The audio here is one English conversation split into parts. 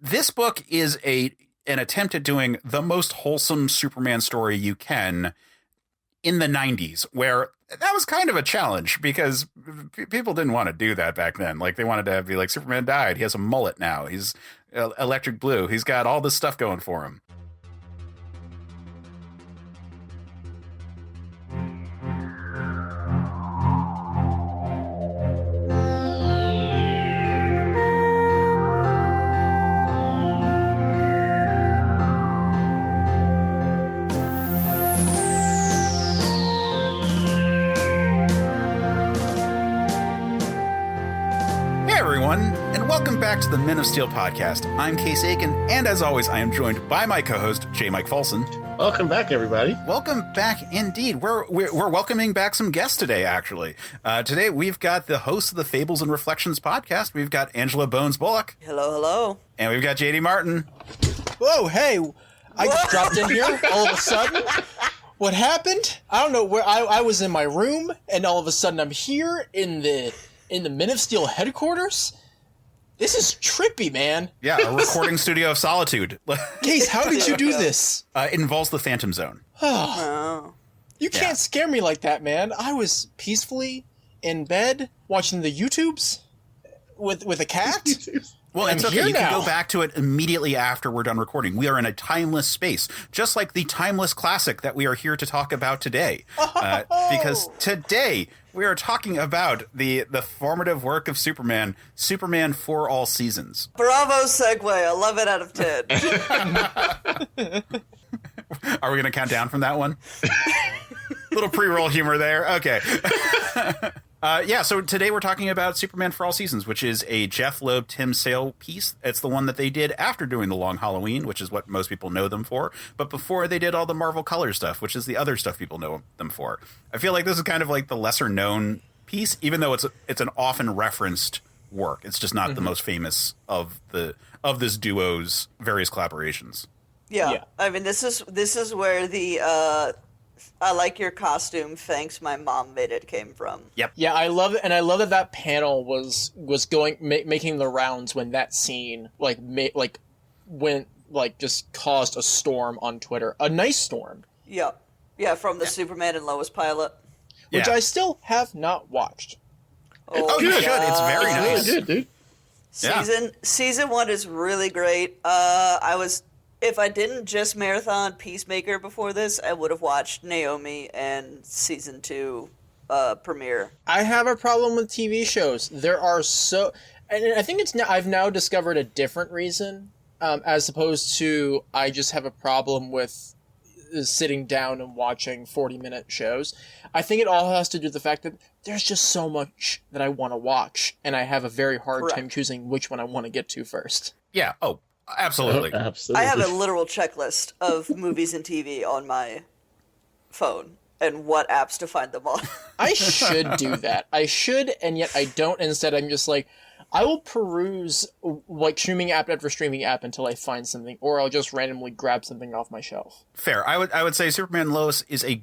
This book is an attempt at doing the most wholesome Superman story you can in the 90s, where that was kind of a challenge because people didn't want to do that back then. Like, they wanted to be like, Superman died. He has a mullet now. He's electric blue. He's got all this stuff going for him. Welcome back to the Men of Steel podcast. I'm Case Aiken, and as always, I am joined by my co-host, Jmike Wholesome. Welcome back, everybody. Welcome back, indeed. We're welcoming back some guests today, actually. Today, we've got the host of the Fables and Reflections podcast. We've got Angela Bones Bullock. Hello, hello. And we've got JD Martin. Whoa, hey. I just dropped in here all of a sudden. What happened? I don't know where I was in my room, and all of a sudden I'm here in the Men of Steel headquarters. This is trippy, man. Yeah, a recording studio of solitude. Case, how did you do this? It involves the Phantom Zone. You can't scare me like that, man. I was peacefully in bed watching the YouTubes with a cat. Well, it's okay. You can go back to it immediately after we're done recording. We are in a timeless space, just like the timeless classic that we are here to talk about today. Because today we are talking about the formative work of Superman, Superman for All Seasons. Bravo segue. 11 out of 10. Are we going to count down from that one? Little pre-roll humor there. Okay. So today we're talking about Superman for All Seasons, which is a Jeph, Loeb, Tim Sale piece. It's the one that they did after doing The Long Halloween, which is what most people know them for, but before they did all the Marvel Color stuff, which is the other stuff people know them for. I feel like this is kind of like the lesser-known piece, even though it's an often referenced work. It's just not the most famous of this duo's various collaborations. Yeah. I mean, this is where the I like your costume, thanks my mom made it came from. Yep. Yeah, I love it, and I love that panel was going making the rounds when that scene just caused a storm on Twitter, a nice storm. Yeah, from the Superman and Lois pilot, which I still have not watched. Oh, you should. It's very nice. Really good, dude. Season 1 is really great. If I didn't just marathon Peacemaker before this, I would have watched Naomi and Season 2 premiere. I have a problem with TV shows. There are and I think I've now discovered a different reason, as opposed to I just have a problem with sitting down and watching 40-minute shows. I think it all has to do with the fact that there's just so much that I want to watch, and I have a very hard time choosing which one I want to get to first. Yeah. Oh, absolutely. I have a literal checklist of movies and TV on my phone and what apps to find them on. I should do that. I should, and yet I don't. Instead, I'm just like, I will peruse like streaming app after streaming app until I find something, or I'll just randomly grab something off my shelf. Fair. I would say Superman and Lois is a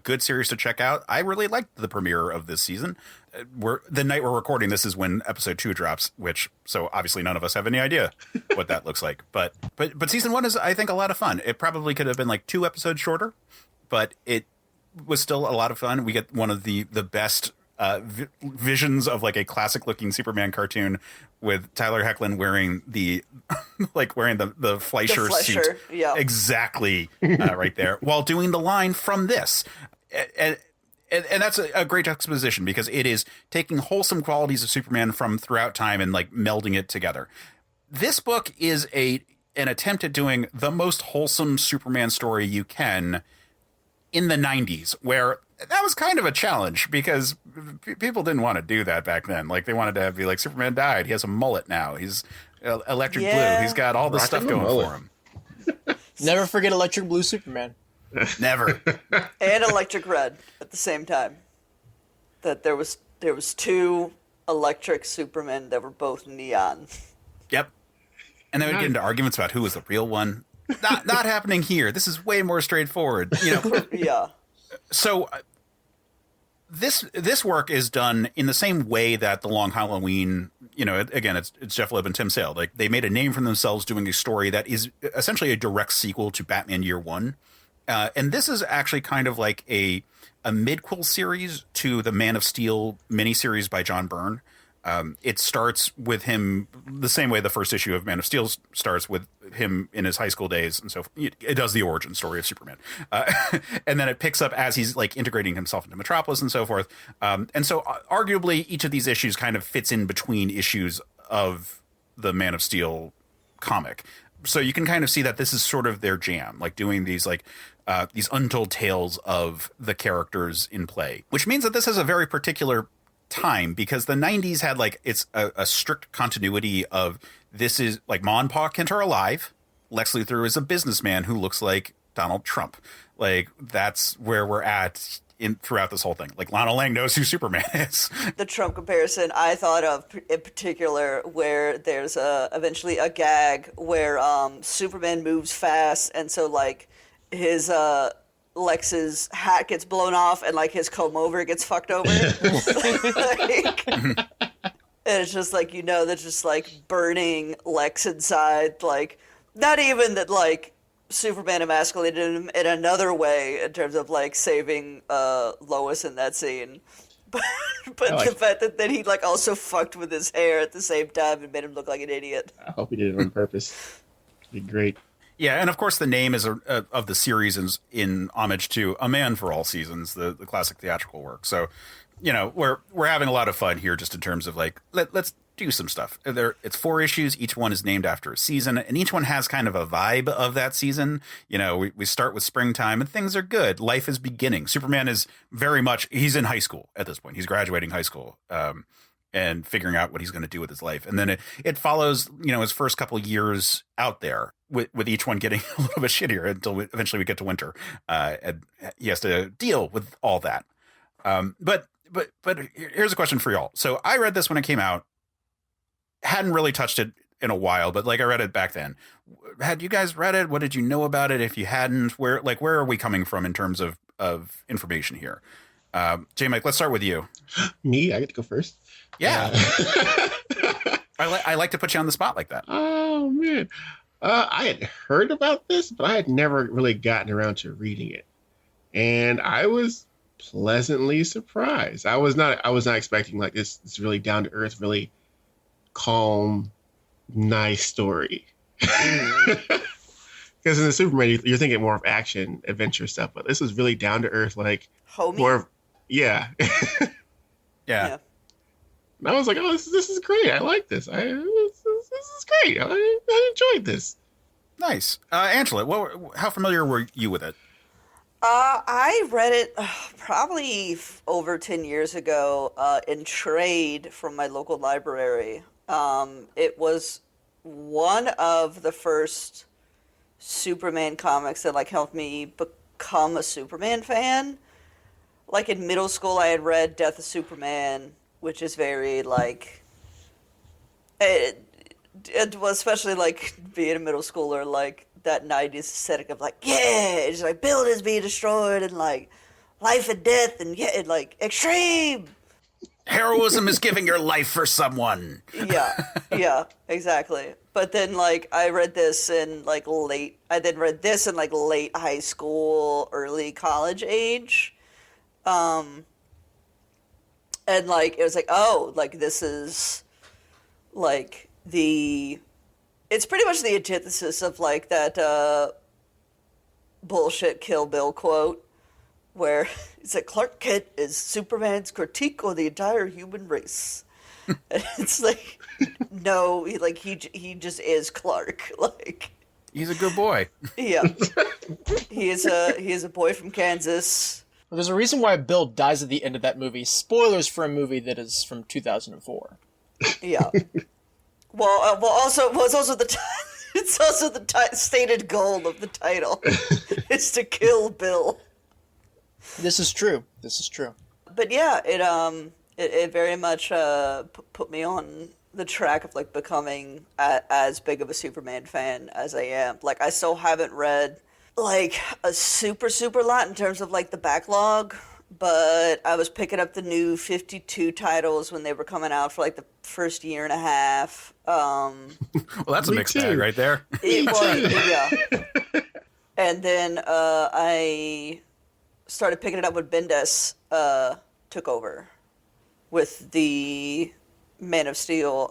good series to check out. I really liked the premiere of this season. The night we're recording this is when episode 2 drops, so obviously none of us have any idea what that looks like. But season 1 is, I think, a lot of fun. It probably could have been like 2 episodes shorter, but it was still a lot of fun. We get one of the best visions of like a classic looking Superman cartoon with Tyler Hoechlin wearing the the Fleischer suit. Yeah. Exactly. Right there, while doing the line from this. And that's a great juxtaposition because it is taking wholesome qualities of Superman from throughout time and like melding it together. This book is an attempt at doing the most wholesome Superman story you can in the 90s, where that was kind of a challenge because people didn't want to do that back then. Like, they wanted to be like, Superman died. He has a mullet now. He's electric blue. He's got all this stuff going for him. Never forget Electric Blue Superman. Never. And Electric Red at the same time. That there was 2 electric Supermen that were both neon. Yep. And then we get into arguments about who was the real one. Not happening here. This is way more straightforward. Yeah. So this work is done in the same way that the Long Halloween, again, it's Jeph Loeb and Tim Sale. Like, they made a name for themselves doing a story that is essentially a direct sequel to Batman Year One. And this is actually kind of like a midquel series to the Man of Steel miniseries by John Byrne. It starts with him the same way the first issue of Man of Steel starts, with him in his high school days. And so it does the origin story of Superman. And then it picks up as he's like integrating himself into Metropolis and so forth. And so arguably each of these issues kind of fits in between issues of the Man of Steel comic. So you can kind of see that this is sort of their jam, like doing these these untold tales of the characters in play, which means that this has a very particular time, because the 90s had like it's a strict continuity of this is like Ma and Pa Kent are alive. Lex Luthor is a businessman who looks like Donald Trump. Like, that's where we're at throughout this whole thing. Like, Lana Lang knows who Superman is. The Trump comparison I thought of in particular, where there's eventually a gag where Superman moves fast, and so like his Lex's hat gets blown off and like his comb over gets fucked over. And it's just like, that's just like burning Lex inside. Like, not even that like Superman emasculated him in another way in terms of like saving Lois in that scene. But the fact that then he like also fucked with his hair at the same time and made him look like an idiot. I hope he did it on purpose. It'd be great. Yeah, and of course the name is of the series is in homage to A Man for All Seasons, the classic theatrical work. So, we're having a lot of fun here, just in terms of like let's do some stuff. It's 4 issues, each one is named after a season, and each one has kind of a vibe of that season. We start with springtime and things are good. Life is beginning. Superman is very much, he's in high school at this point. He's graduating high school. And figuring out what he's going to do with his life. And then it follows, his first couple years out there, with each one getting a little bit shittier until eventually we get to winter. And he has to deal with all that. But here's a question for y'all. So I read this when it came out, hadn't really touched it in a while, but like I read it back then. Had you guys read it? What did you know about it? If you hadn't, where are we coming from in terms of information here? Jmike, let's start with you. Me? I get to go first? Yeah. I like to put you on the spot like that. Oh, man. I had heard about this, but I had never really gotten around to reading it. And I was pleasantly surprised. I was not expecting like this really down to earth, really calm, nice story. Because in the Superman, you're thinking more of action, adventure stuff, but this is really down to earth, like homey. More of, yeah. Yeah. And I was like, oh, this is great. I like this. This is great. I enjoyed this. Nice. Angela, how familiar were you with it? I read it probably over 10 years ago in trade from my local library. It was one of the first Superman comics that like helped me become a Superman fan. Like in middle school, I had read Death of Superman, which is very like it was, especially like being a middle schooler, like that 90s aesthetic of like, yeah, it's like buildings being destroyed and like life and death and yeah, and like extreme heroism is giving your life for someone. Yeah, exactly. But then like I read this in like late high school, early college age. And like it was like, oh, like this is like it's pretty much the antithesis of like that bullshit Kill Bill quote where it's like Clark Kent is Superman's critique on the entire human race. And it's like, no, he just is Clark. Like, he's a good boy. Yeah, he is a boy from Kansas. Well, there's a reason why Bill dies at the end of that movie. Spoilers for a movie that is from 2004. Yeah. Well, it's also the stated goal of the title. It's to kill Bill. This is true. But yeah, it very much put me on the track of like becoming as big of a Superman fan as I am. Like I still haven't read like a super lot in terms of like the backlog. but I was picking up the new 52 titles when they were coming out for like the first year and a half. Well, that's a Me mixed too. bag right there. It was, yeah. And then I started picking it up when Bendis took over with the Man of Steel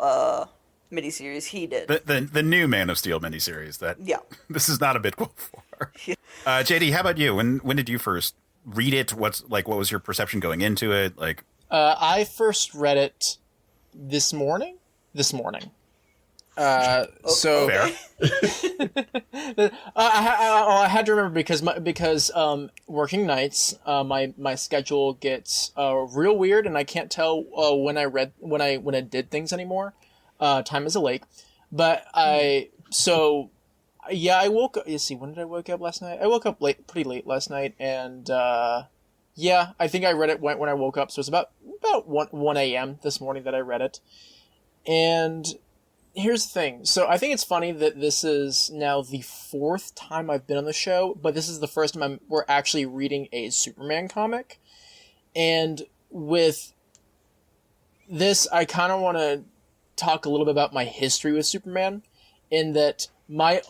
miniseries he did. The new Man of Steel miniseries that Yeah. this is not a bit quote for. JD, how about you? When did you first read it? What was your perception going into it? Like, I first read it this morning. So fair. I had to remember because working nights, my schedule gets real weird, and I can't tell when I did things anymore. Time is a lake, but I woke up. You see, when did I wake up last night? I woke up pretty late last night, and I think I read it when I woke up. So it's about 1 a.m. this morning that I read it, and. Here's the thing. So I think it's funny that this is now the 4th time I've been on the show, but this is the first time we're actually reading a Superman comic. And with this, I kind of want to talk a little bit about my history with Superman, in that my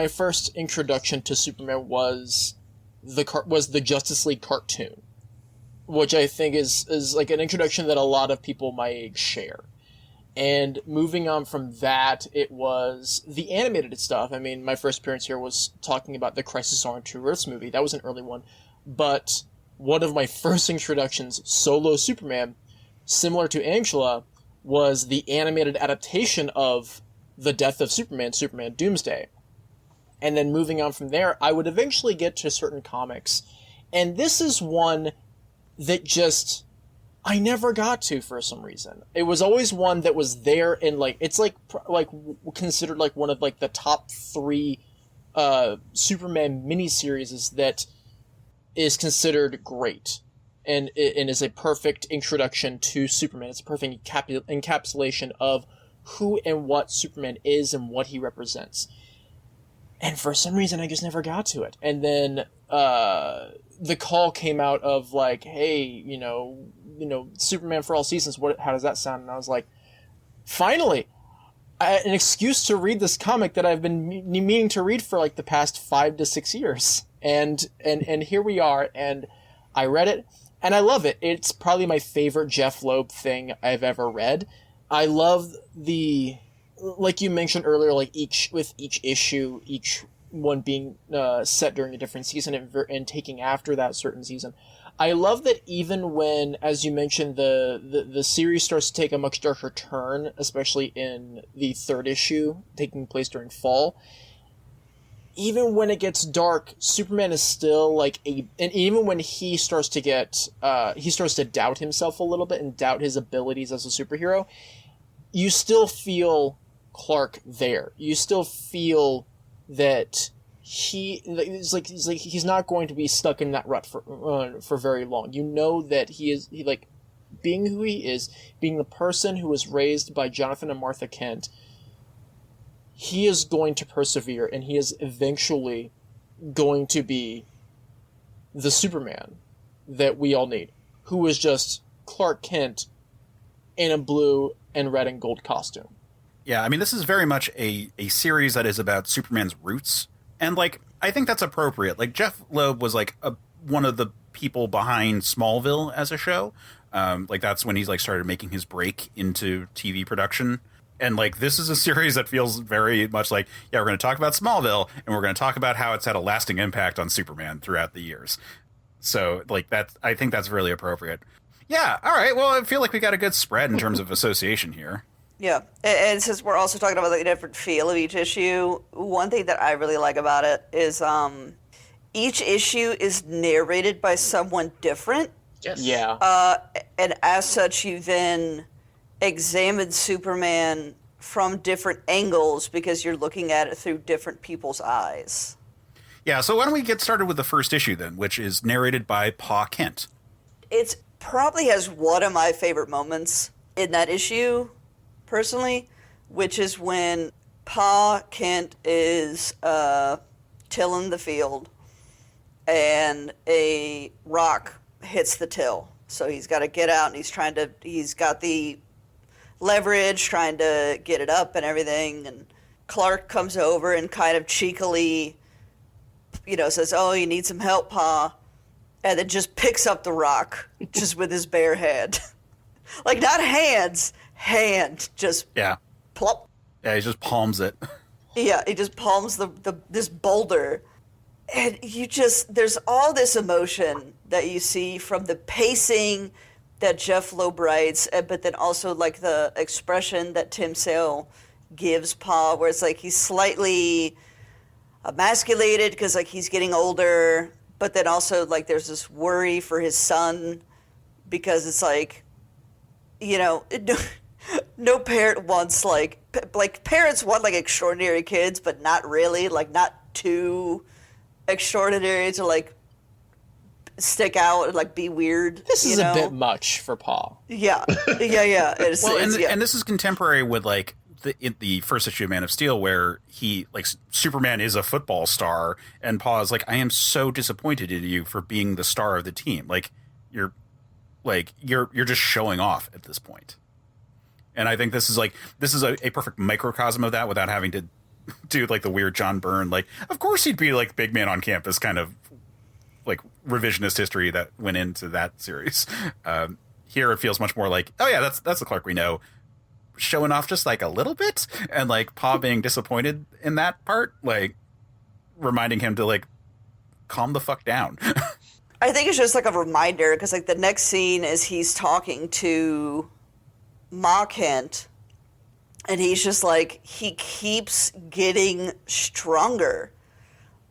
first introduction to Superman was the Justice League cartoon, which I think is like an introduction that a lot of people my age share. And moving on from that, it was the animated stuff. I mean, my first appearance here was talking about the Crisis on Two Earths movie. That was an early one. But one of my first introductions, solo Superman, similar to Angela, was the animated adaptation of The Death of Superman, Superman Doomsday. And then moving on from there, I would eventually get to certain comics. And this is one that just... I never got to for some reason. It was always one that was there in it's considered like one of like the top 3 Superman miniseries that is considered great and is a perfect introduction to Superman. It's a perfect encapsulation of who and what Superman is and what he represents. And for some reason, I just never got to it. And then the call came out of like, hey, you know, Superman for all seasons. How does that sound? And I was like, finally, an excuse to read this comic that I've been meaning to read for like the past 5 to 6 years. And here we are. And I read it, and I love it. It's probably my favorite Jeph Loeb thing I've ever read. I love like you mentioned earlier, like each issue, each one being set during a different season and taking after that certain season. I love that even when, as you mentioned, the series starts to take a much darker turn, especially in the 3rd issue, taking place during fall. Even when it gets dark, Superman is still like and even when he starts to doubt himself a little bit and doubt his abilities as a superhero, you still feel Clark there. You still feel that he's not going to be stuck in that rut for very long. You know that he being who he is, being the person who was raised by Jonathan and Martha Kent, he is going to persevere, and he is eventually going to be the Superman that we all need, who is just Clark Kent in a blue and red and gold costume. Yeah, I mean, this is very much a series that is about Superman's roots. And, like, I think that's appropriate. Like, Jeph Loeb was, like, one of the people behind Smallville as a show. Like, that's when he's, like, started making his break into TV production. And, like, this is a series that feels very much like, yeah, we're going to talk about Smallville, and we're going to talk about how it's had a lasting impact on Superman throughout the years. So, like, I think that's really appropriate. Yeah, all right, well, I feel like we got a good spread in terms of association here. Yeah, and since we're also talking about the different feel of each issue, one thing that I really like about it is each issue is narrated by someone different. Yes. Yeah. And as such, you then examine Superman from different angles because you're looking at it through different people's eyes. Yeah, so why don't we get started with the first issue then, which is narrated by Pa Kent. It probably has one of my favorite moments in that issue, personally, which is when Pa Kent is tilling the field and a rock hits the till. So he's got to get out, and he's got the leverage, trying to get it up and everything. And Clark comes over and kind of cheekily, says, "Oh, you need some help, Pa," and then just picks up the rock just with his bare hand. Like, not hands, hand, just plop. Yeah, he just palms it. Yeah, he just palms this boulder. And there's all this emotion that you see from the pacing that Jeph Loeb writes, but then also, like, the expression that Tim Sale gives Pa, where it's like he's slightly emasculated because, like, he's getting older, but then also, like, there's this worry for his son because it's like, no parent wants, like parents want, like, extraordinary kids, but not really, like, not too extraordinary to, like, stick out and, like, be weird. This is a bit much for Paul. Yeah. And this is contemporary with, like, the first issue of Man of Steel, where he, like, Superman is a football star, and Paul is like, "I am so disappointed in you for being the star of the team. Like, you're just showing off at this point." And I think this is a perfect microcosm of that, without having to do, like, the weird John Byrne, like, of course he'd be, like, big man on campus kind of, like, revisionist history that went into that series. Here it feels much more like, oh yeah, that's the Clark we know, showing off just, like, a little bit, and, like, Pa being disappointed in that part, like, reminding him to, like, calm the fuck down. I think it's just, like, a reminder, because, like, the next scene is he's talking to Ma Kent, and he's just like, he keeps getting stronger.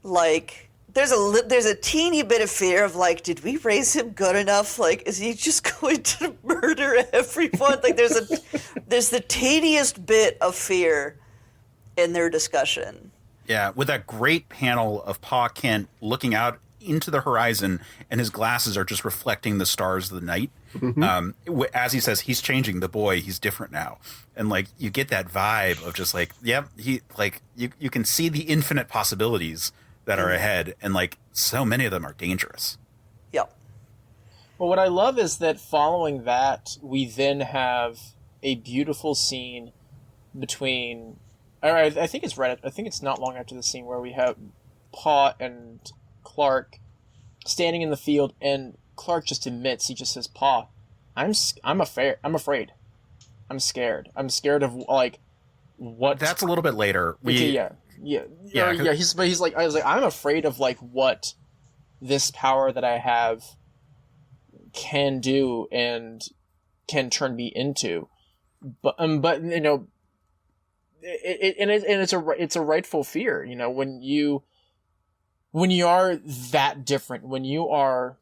Like, there's a teeny bit of fear of, like, did we raise him good enough? Like, is he just going to murder everyone? Like, there's the teeniest bit of fear in their discussion. Yeah, with that great panel of Pa Kent looking out into the horizon, and his glasses are just reflecting the stars of the night. Mm-hmm. As he says, he's changing, the boy, he's different now. And, like, you get that vibe of just, like, yep, he, like, you can see the infinite possibilities that are ahead, and, like, so many of them are dangerous. Yep. Well, what I love is that following that, we then have a beautiful scene between, I think it's not long after the scene where we have Pa and Clark standing in the field, and Clark just admits, he just says, "Pa, I'm afraid. I'm scared. I'm scared of, like, what." That's a little bit later. He's like, I'm afraid of, like, what this power that I have can do and can turn me into. But it's a rightful fear, when you are that different, when you are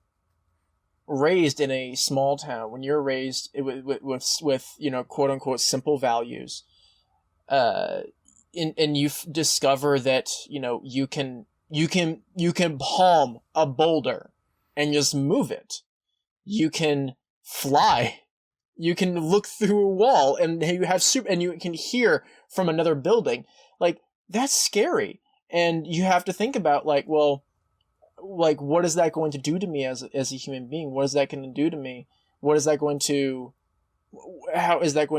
raised in a small town, when you're raised with quote unquote simple values, and you discover that you can palm a boulder and just move it, you can fly, you can look through a wall, and you can hear from another building. Like, that's scary. And you have to think about, like, well, like, what is that going to do to me as a human being? What is that going to do to me? How is that going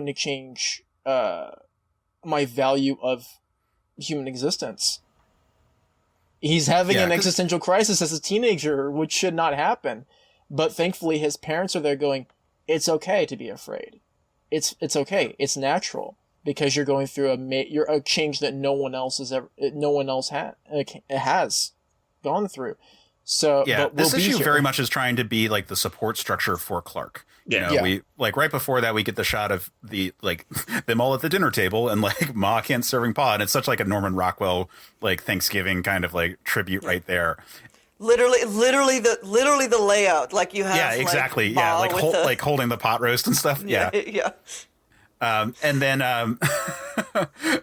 to change my value of human existence? He's having an existential crisis as a teenager, which should not happen. But thankfully, his parents are there going, "It's okay to be afraid. It's okay. It's natural." Because you're going through a change that no one else has gone through. So yeah, this issue very much is trying to be, like, the support structure for Clark. We, like, right before that, we get the shot of the, like, them all at the dinner table, and, like, Ma Kent serving Pa, and it's such, like, a Norman Rockwell, like, Thanksgiving kind of, like, tribute right there. Literally the layout, like, you have. Yeah, exactly. Like, like holding the pot roast and stuff. Yeah. And then,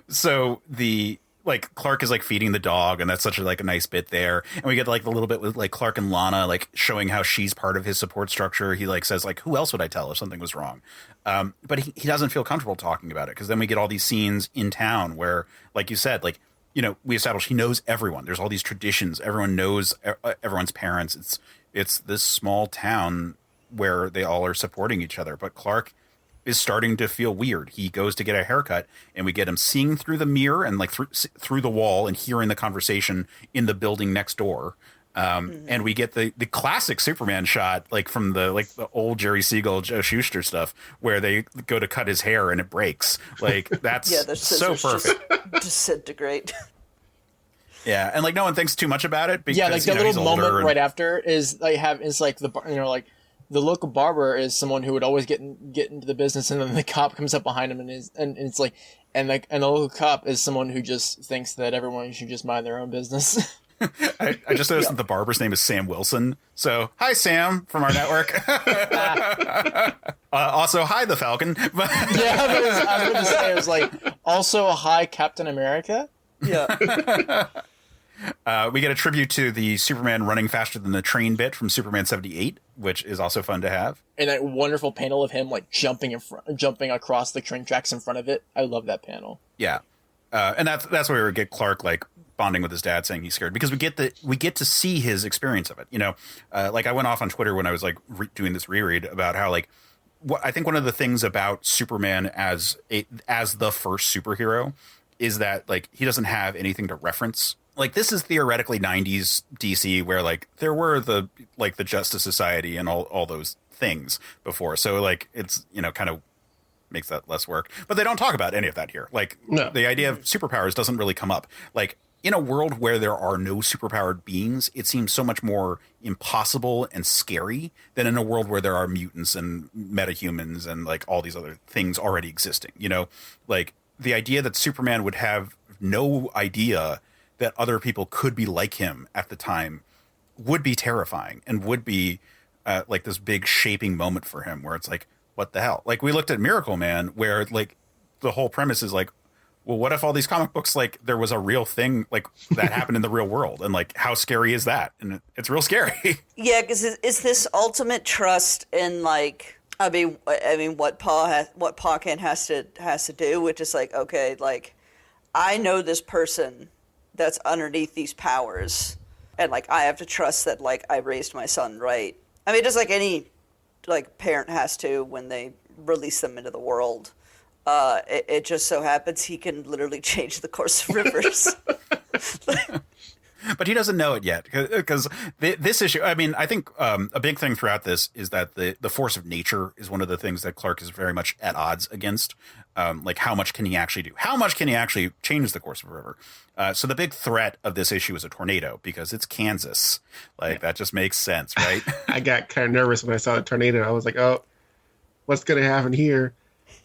so the, like, Clark is, like, feeding the dog, and that's such a, like, a nice bit there. And we get, like, a little bit with, like, Clark and Lana, like, showing how she's part of his support structure. He, like, says, like, who else would I tell if something was wrong? But he doesn't feel comfortable talking about it, because then we get all these scenes in town where, like you said, like, we established he knows everyone. There's all these traditions. Everyone knows everyone's parents. It's It's this small town where they all are supporting each other. But Clark is starting to feel weird. He goes to get a haircut, and we get him seeing through the mirror and like through the wall and hearing the conversation in the building next door. And we get the classic Superman shot, like from the old Jerry Siegel, Joe Shuster stuff, where they go to cut his hair and it breaks. Like that's so perfect. Just disintegrate. Yeah, and like no one thinks too much about it because like the little moment right after is like the local barber is someone who would always get into the business, and then the cop comes up behind him and it's like and the local cop is someone who just thinks that everyone should just mind their own business. I just noticed that the barber's name is Sam Wilson. So, hi, Sam, from our network. Also, hi, the Falcon. Yeah, I was going to say, it was like, also, hi, Captain America. Yeah. We get a tribute to the Superman running faster than the train bit from Superman 78, which is also fun to have. And that wonderful panel of him, like, jumping across the train tracks in front of it. I love that panel. Yeah. And that's where we get Clark, like, bonding with his dad, saying he's scared, because we get to see his experience of it. You know, like I went off on Twitter when I was like doing this reread about how like I think one of the things about Superman as the first superhero is that like he doesn't have anything to reference. Like this is theoretically 90s DC where like there were the Justice Society and all those things before. So like it's, you know, kind of makes that less work. But they don't talk about any of that here. Like the idea of superpowers doesn't really come up. Like in a world where there are no superpowered beings, it seems so much more impossible and scary than in a world where there are mutants and metahumans and like all these other things already existing. You know, like the idea that Superman would have no idea that other people could be like him at the time would be terrifying and would be like this big shaping moment for him where it's like, what the hell? Like we looked at Miracle Man where like the whole premise is like, well, what if all these comic books, like there was a real thing like that happened in the real world? And like, how scary is that? And it's real scary. Yeah. Cause is this ultimate trust in like, I mean, what Pa Kent has to do, which is like, okay, like I know this person that's underneath these powers and like, I have to trust that like I raised my son right. I mean, just like any like parent has to when they release them into the world. It just so happens he can literally change the course of rivers. But he doesn't know it yet because this issue, I mean, I think a big thing throughout this is that the force of nature is one of the things that Clark is very much at odds against. Like how much can he actually do? How much can he actually change the course of a river? So the big threat of this issue is a tornado because it's Kansas. Like that just makes sense, right? I got kind of nervous when I saw the tornado. I was like, oh, what's going to happen here?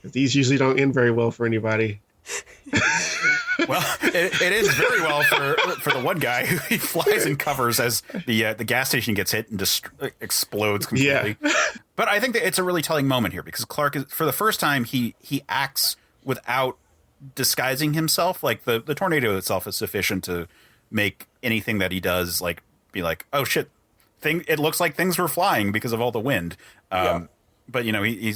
These usually don't end very well for anybody. Well, it is very well for the one guy who he flies and covers as the gas station gets hit and just explodes completely. Yeah. But I think that it's a really telling moment here because Clark is, for the first time, he acts without disguising himself. Like the tornado itself is sufficient to make anything that he does like be like, oh shit, it looks like things were flying because of all the wind. But you know, he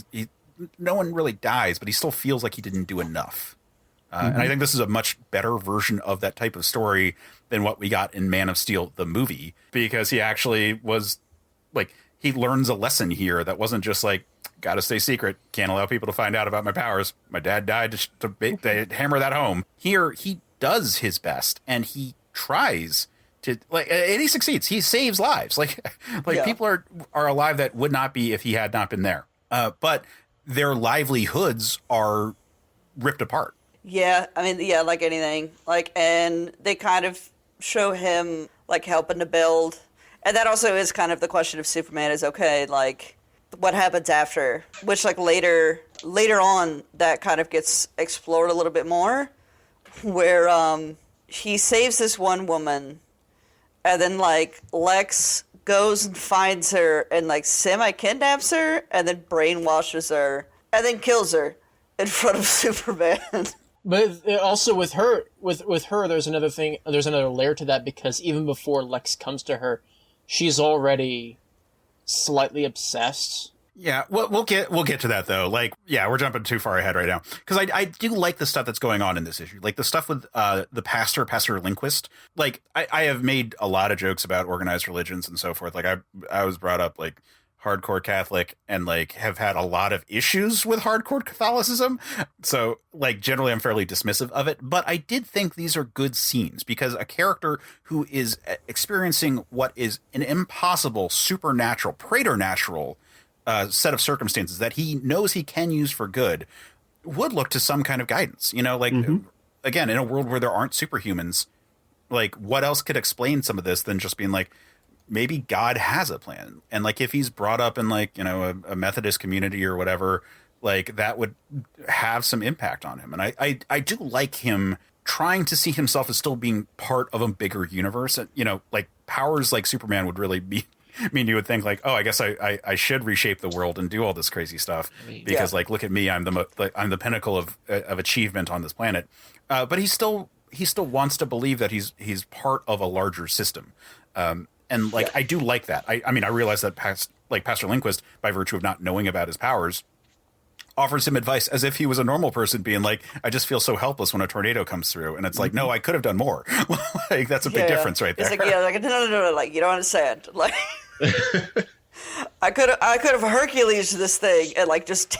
no one really dies, but he still feels like he didn't do enough. And I think this is a much better version of that type of story than what we got in Man of Steel, the movie, because he actually was like, he learns a lesson here that wasn't just like, got to stay secret. Can't allow people to find out about my powers. My dad died to hammer that home. Here, he does his best and he tries to like, and he succeeds. He saves lives. Like people are alive that would not be if he had not been there. But their livelihoods are ripped apart. Yeah, I mean, yeah, like anything. Like, and they kind of show him, like, helping to build. And that also is kind of the question of Superman is, okay, like, what happens after? Which, like, later on, that kind of gets explored a little bit more. Where he saves this one woman, and then, like, Lex goes and finds her and, like, semi-kidnaps her, and then brainwashes her, and then kills her in front of Superman. But also with her, there's another thing. There's another layer to that because even before Lex comes to her, she's already slightly obsessed Yeah, we'll get to that though. Like, yeah, we're jumping too far ahead right now because I do like the stuff that's going on in this issue, like the stuff with the Pastor Lindquist. Like, I have made a lot of jokes about organized religions and so forth. Like, I was brought up like hardcore Catholic and like have had a lot of issues with hardcore Catholicism. So like generally I'm fairly dismissive of it, but I did think these are good scenes because a character who is experiencing what is an impossible supernatural, preternatural set of circumstances that he knows he can use for good would look to some kind of guidance, you know, like again, in a world where there aren't superhumans, like what else could explain some of this than just being like, maybe God has a plan. And like, if he's brought up in like, you know, a Methodist community or whatever, like that would have some impact on him. And I do like him trying to see himself as still being part of a bigger universe. And, you know, like powers like Superman would really mean you would think like, oh, I guess I should reshape the world and do all this crazy stuff because like, look at me, I'm the pinnacle of achievement on this planet. But he still wants to believe that he's part of a larger system. And like, I do like that. I mean, I realize that Pastor Lindquist, by virtue of not knowing about his powers, offers him advice as if he was a normal person being like, I just feel so helpless when a tornado comes through. And it's like, no, I could have done more. Like, that's a big difference right there. It's like, no, like, you don't understand. Like, I could have Hercules this thing and like just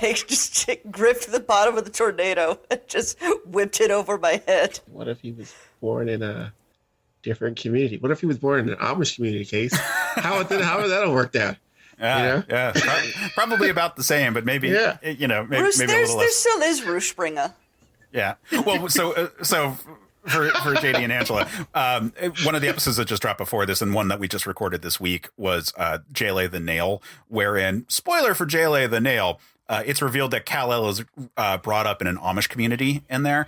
gripped the bottom of the tornado and just whipped it over my head. What if he was born in a different community? What if he was born in an Amish community, Case? How would that have worked out? Yeah, probably about the same, but maybe you know, maybe a little less. There still is Rooshbringer. Yeah. Well, so for JD and Angela, one of the episodes that just dropped before this, and one that we just recorded this week, was JLA the Nail, wherein, spoiler for JLA the Nail, it's revealed that Kal-El is brought up in an Amish community in there,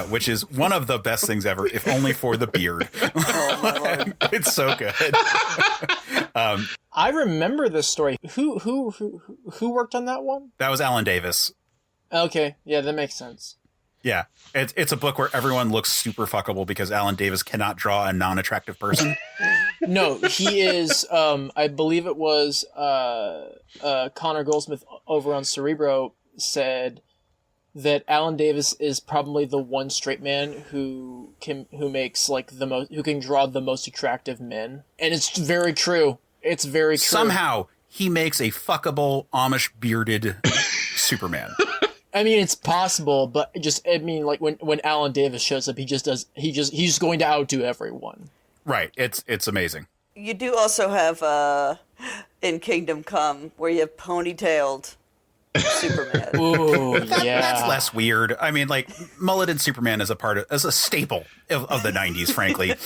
which is one of the best things ever, if only for the beard. Oh, it's so good. I remember this story. Who worked on that one? That was Alan Davis. Okay, yeah, that makes sense. Yeah, it's a book where everyone looks super fuckable because Alan Davis cannot draw a non-attractive person. No, he is. I believe it was Connor Goldsmith over on Cerebro said that Alan Davis is probably the one straight man who makes like who can draw the most attractive men, and it's very true. It's very true. Somehow he makes a fuckable Amish bearded Superman. I mean, it's possible, but like when Alan Davis shows up, he's going to outdo everyone. Right. It's amazing. You do also have in Kingdom Come where you have ponytailed Superman. Ooh, yeah. That's less weird. I mean, like mulleted Superman is as a staple of the 90s, frankly.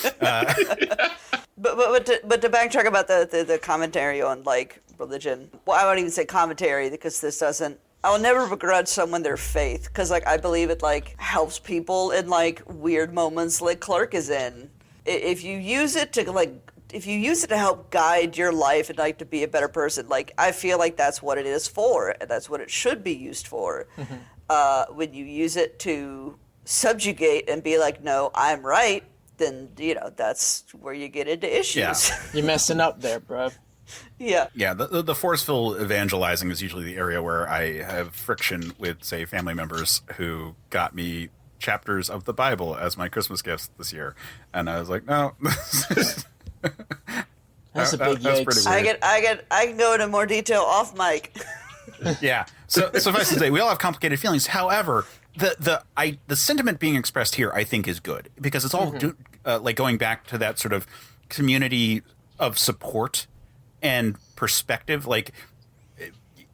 But to backtrack about the commentary on like religion, well, I won't even say commentary because this doesn't. I will never begrudge someone their faith because like I believe it like helps people in like weird moments like Clark is in. If you use it to help guide your life and like to be a better person, like I feel like that's what it is for, and that's what it should be used for. Mm-hmm. When you use it to subjugate and be like, no, I'm right, then you know that's where you get into issues. Yeah. You're messing up there, bro. Yeah. Yeah, the forceful evangelizing is usually the area where I have friction with, say, family members who got me chapters of the Bible as my Christmas gifts this year. And I was like, no. That's a big yikes. Pretty weird. I can go into more detail off mic. Yeah. So suffice to say, we all have complicated feelings. However, the sentiment being expressed here, I think, is good because it's all like going back to that sort of community of support and perspective. Like,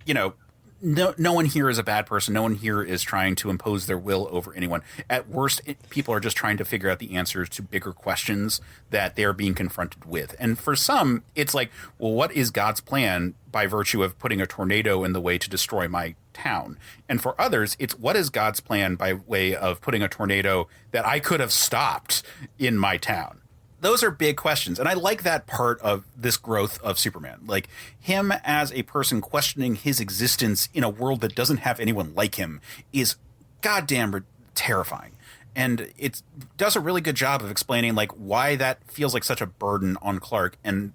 you know, no one here is a bad person. No one here is trying to impose their will over anyone. At worst, people are just trying to figure out the answers to bigger questions that they're being confronted with. And for some, it's like, well, what is God's plan by virtue of putting a tornado in the way to destroy my town? And for others, it's what is God's plan by way of putting a tornado that I could have stopped in my town? Those are big questions. And I like that part of this growth of Superman. Like him as a person questioning his existence in a world that doesn't have anyone like him is goddamn terrifying. And it does a really good job of explaining like why that feels like such a burden on Clark and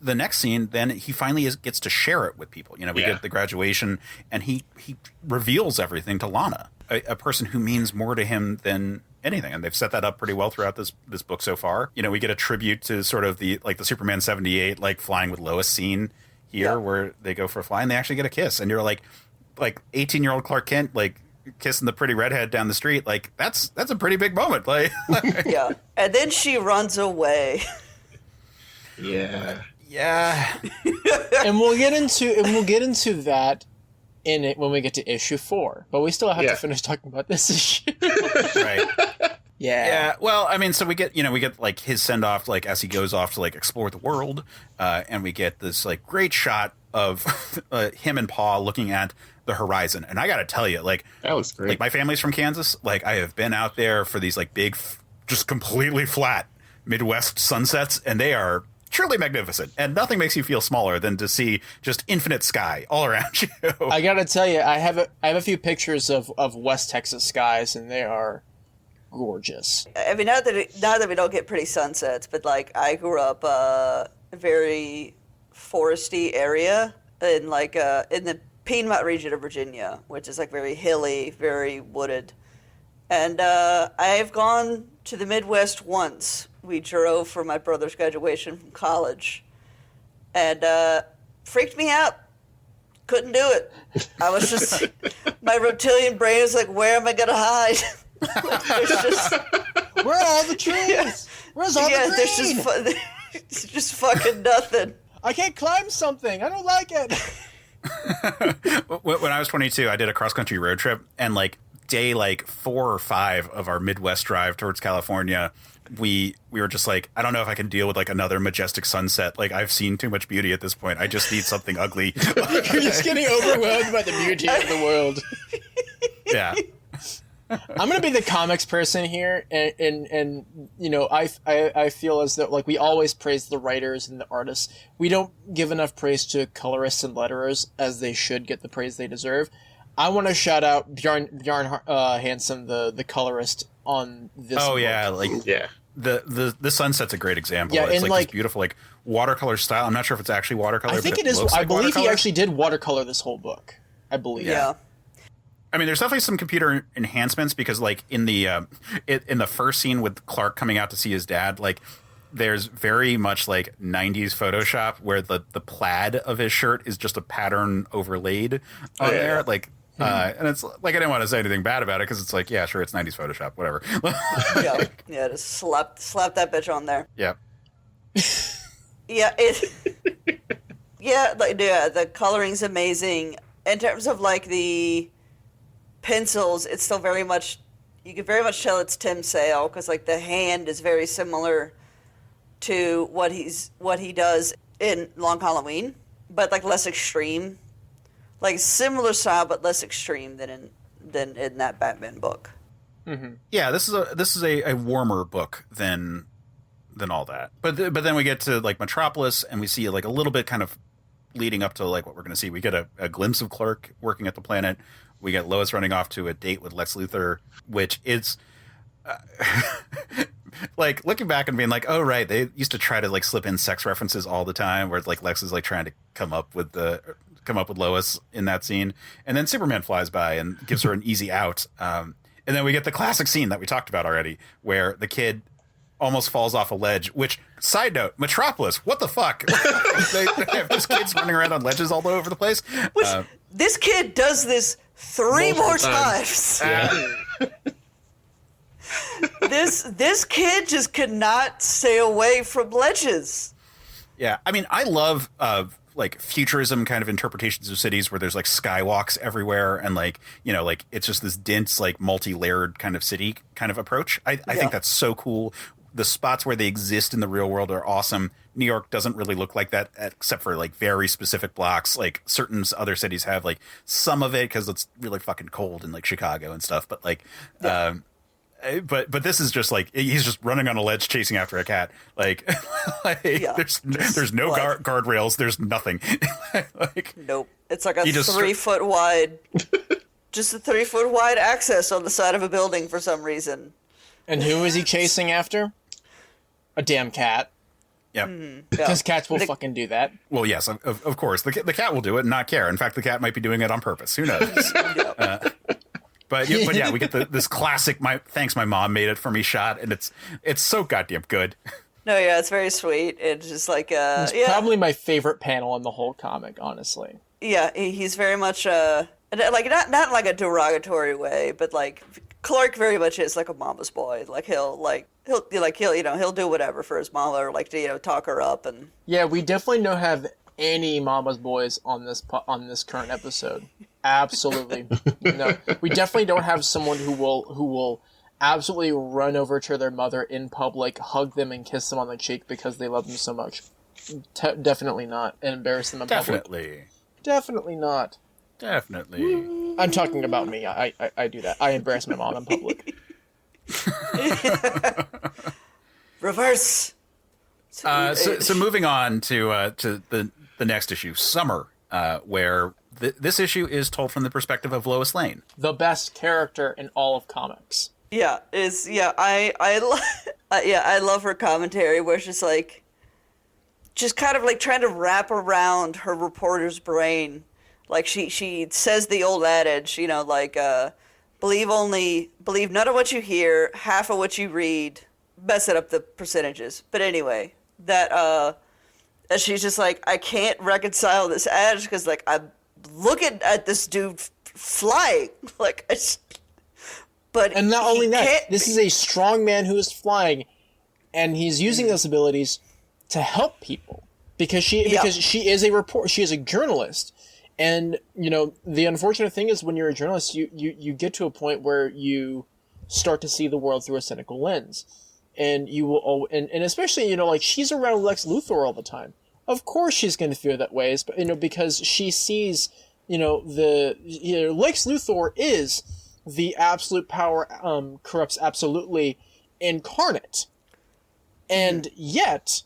the next scene, then he finally gets to share it with people. You know, we get the graduation, and he reveals everything to Lana, a person who means more to him than anything, and they've set that up pretty well throughout this book so far. You know, we get a tribute to sort of the Superman 78 like flying with Lois scene here, where they go for a fly and they actually get a kiss, and you're like 18-year-old Clark Kent like kissing the pretty redhead down the street, like that's a pretty big moment. Like yeah, and then she runs away. Yeah. And we'll get into that in it when we get to issue 4. But we still have to finish talking about this issue. Right. Yeah. Well, I mean, so we get like his send off, like as he goes off to like explore the world, and we get this like great shot of him and Pa looking at the horizon. And I got to tell you, like that was great. Like my family's from Kansas. Like I have been out there for these like big, just completely flat Midwest sunsets, and they are truly magnificent. And nothing makes you feel smaller than to see just infinite sky all around you. I got to tell you, I have a few pictures of West Texas skies, and they are gorgeous. I mean, not that we don't get pretty sunsets, but like I grew up a very foresty area in the Piedmont region of Virginia, which is like very hilly, very wooded. And I've gone to the Midwest once. We drove for my brother's graduation from college, and freaked me out. Couldn't do it. I was just my reptilian brain is like, where am I gonna hide? Where are all the trees? Where's all the green? It's just fucking nothing. I can't climb something. I don't like it. When I was 22, I did a cross-country road trip, and like day 4 or 5 of our Midwest drive towards California, we were just like, I don't know if I can deal with like another majestic sunset. Like I've seen too much beauty at this point. I just need something ugly. You're just getting overwhelmed by the beauty of the world. Yeah. I'm gonna be the comics person here, and you know, I feel as though like we always praise the writers and the artists. We don't give enough praise to colorists and letterers as they should get the praise they deserve. I want to shout out Bjarne Hansen, the colorist on this. Oh book. yeah, the sunset's a great example. Yeah, it's and like this beautiful like watercolor style. I'm not sure if it's actually watercolor. I think but it is. I believe watercolor. He actually did watercolor this whole book. I believe. Yeah. I mean, there's definitely some computer enhancements because, like, in the first scene with Clark coming out to see his dad, like, there's very much like 90s Photoshop where the plaid of his shirt is just a pattern overlaid on there, like. And it's like I didn't want to say anything bad about it because it's like, yeah, sure, it's 90s Photoshop, whatever. yeah, just slap that bitch on there. Yeah. Yeah, the coloring's amazing. In terms of like the pencils, it's still very much, you can very much tell it's Tim Sale because like the hand is very similar to what he does in Long Halloween, but like less extreme. Like similar style, but less extreme than in that Batman book. Mm-hmm. Yeah, this is a warmer book than all that. But then we get to like Metropolis, and we see like a little bit kind of leading up to like what we're going to see. We get a glimpse of Clark working at the planet. We get Lois running off to a date with Lex Luthor, which is like looking back and being like, oh right, they used to try to like slip in sex references all the time, where like Lex is like trying to come up with Lois in that scene, and then Superman flies by and gives her an easy out, and then we get the classic scene that we talked about already, where the kid almost falls off a ledge. Which, side note, Metropolis, what the fuck? they have just kids running around on ledges all over the place. Which this kid does this 3 more times. Yeah. This kid just could not stay away from ledges. Yeah, I mean, I love like futurism kind of interpretations of cities where there's like skywalks everywhere and like, you know, like it's just this dense, like multi-layered kind of city kind of approach. I think that's so cool. The spots where they exist in the real world are awesome. New York doesn't really look like that except for like very specific blocks. Like certain other cities have like some of it because it's really fucking cold in like Chicago and stuff. But like, but this is just like he's just running on a ledge chasing after a cat. Like, there's no guardrails. There's nothing. Like, nope. It's like a 3 foot wide, just a 3 foot wide access on the side of a building for some reason. And who is he chasing after? A damn cat. Yeah. Because cats will fucking do that. Well, yes, of course. The cat will do it and not care. In fact, the cat might be doing it on purpose. Who knows? But yeah, we get this classic thanks my mom made it for me shot, and it's so goddamn good. No, yeah, it's very sweet. It's just like It's probably my favorite panel in the whole comic, honestly. Yeah, he's very much like not like a derogatory way, but like Clark very much is like a mama's boy. Like he'll do whatever for his mama, or like to talk her up. And yeah, we definitely don't have any mama's boys on this current episode. Absolutely. No, we definitely don't have someone who will absolutely run over to their mother in public, hug them, and kiss them on the cheek because they love them so much. Definitely not. And embarrass them in public. Definitely not. Definitely. I'm talking about me. I do that. I embarrass my mom in public. Reverse. So moving on to the next issue, Summer, where this issue is told from the perspective of Lois Lane, the best character in all of comics. I love her commentary where she's like, just kind of like trying to wrap around her reporter's brain. Like she says the old adage, believe none of what you hear, half of what you read, messing up the percentages. But anyway, that she's just like, I can't reconcile this adage because like I'm looking at this dude flying, and not only that, this is a strong man who is flying, and he's using those abilities to help people because she is a journalist. And, the unfortunate thing is when you're a journalist, you get to a point where you start to see the world through a cynical lens. And you will, and especially, like she's around Lex Luthor all the time. Of course she's going to feel that way, because she sees, Lex Luthor is the absolute power, corrupts absolutely incarnate. And yet,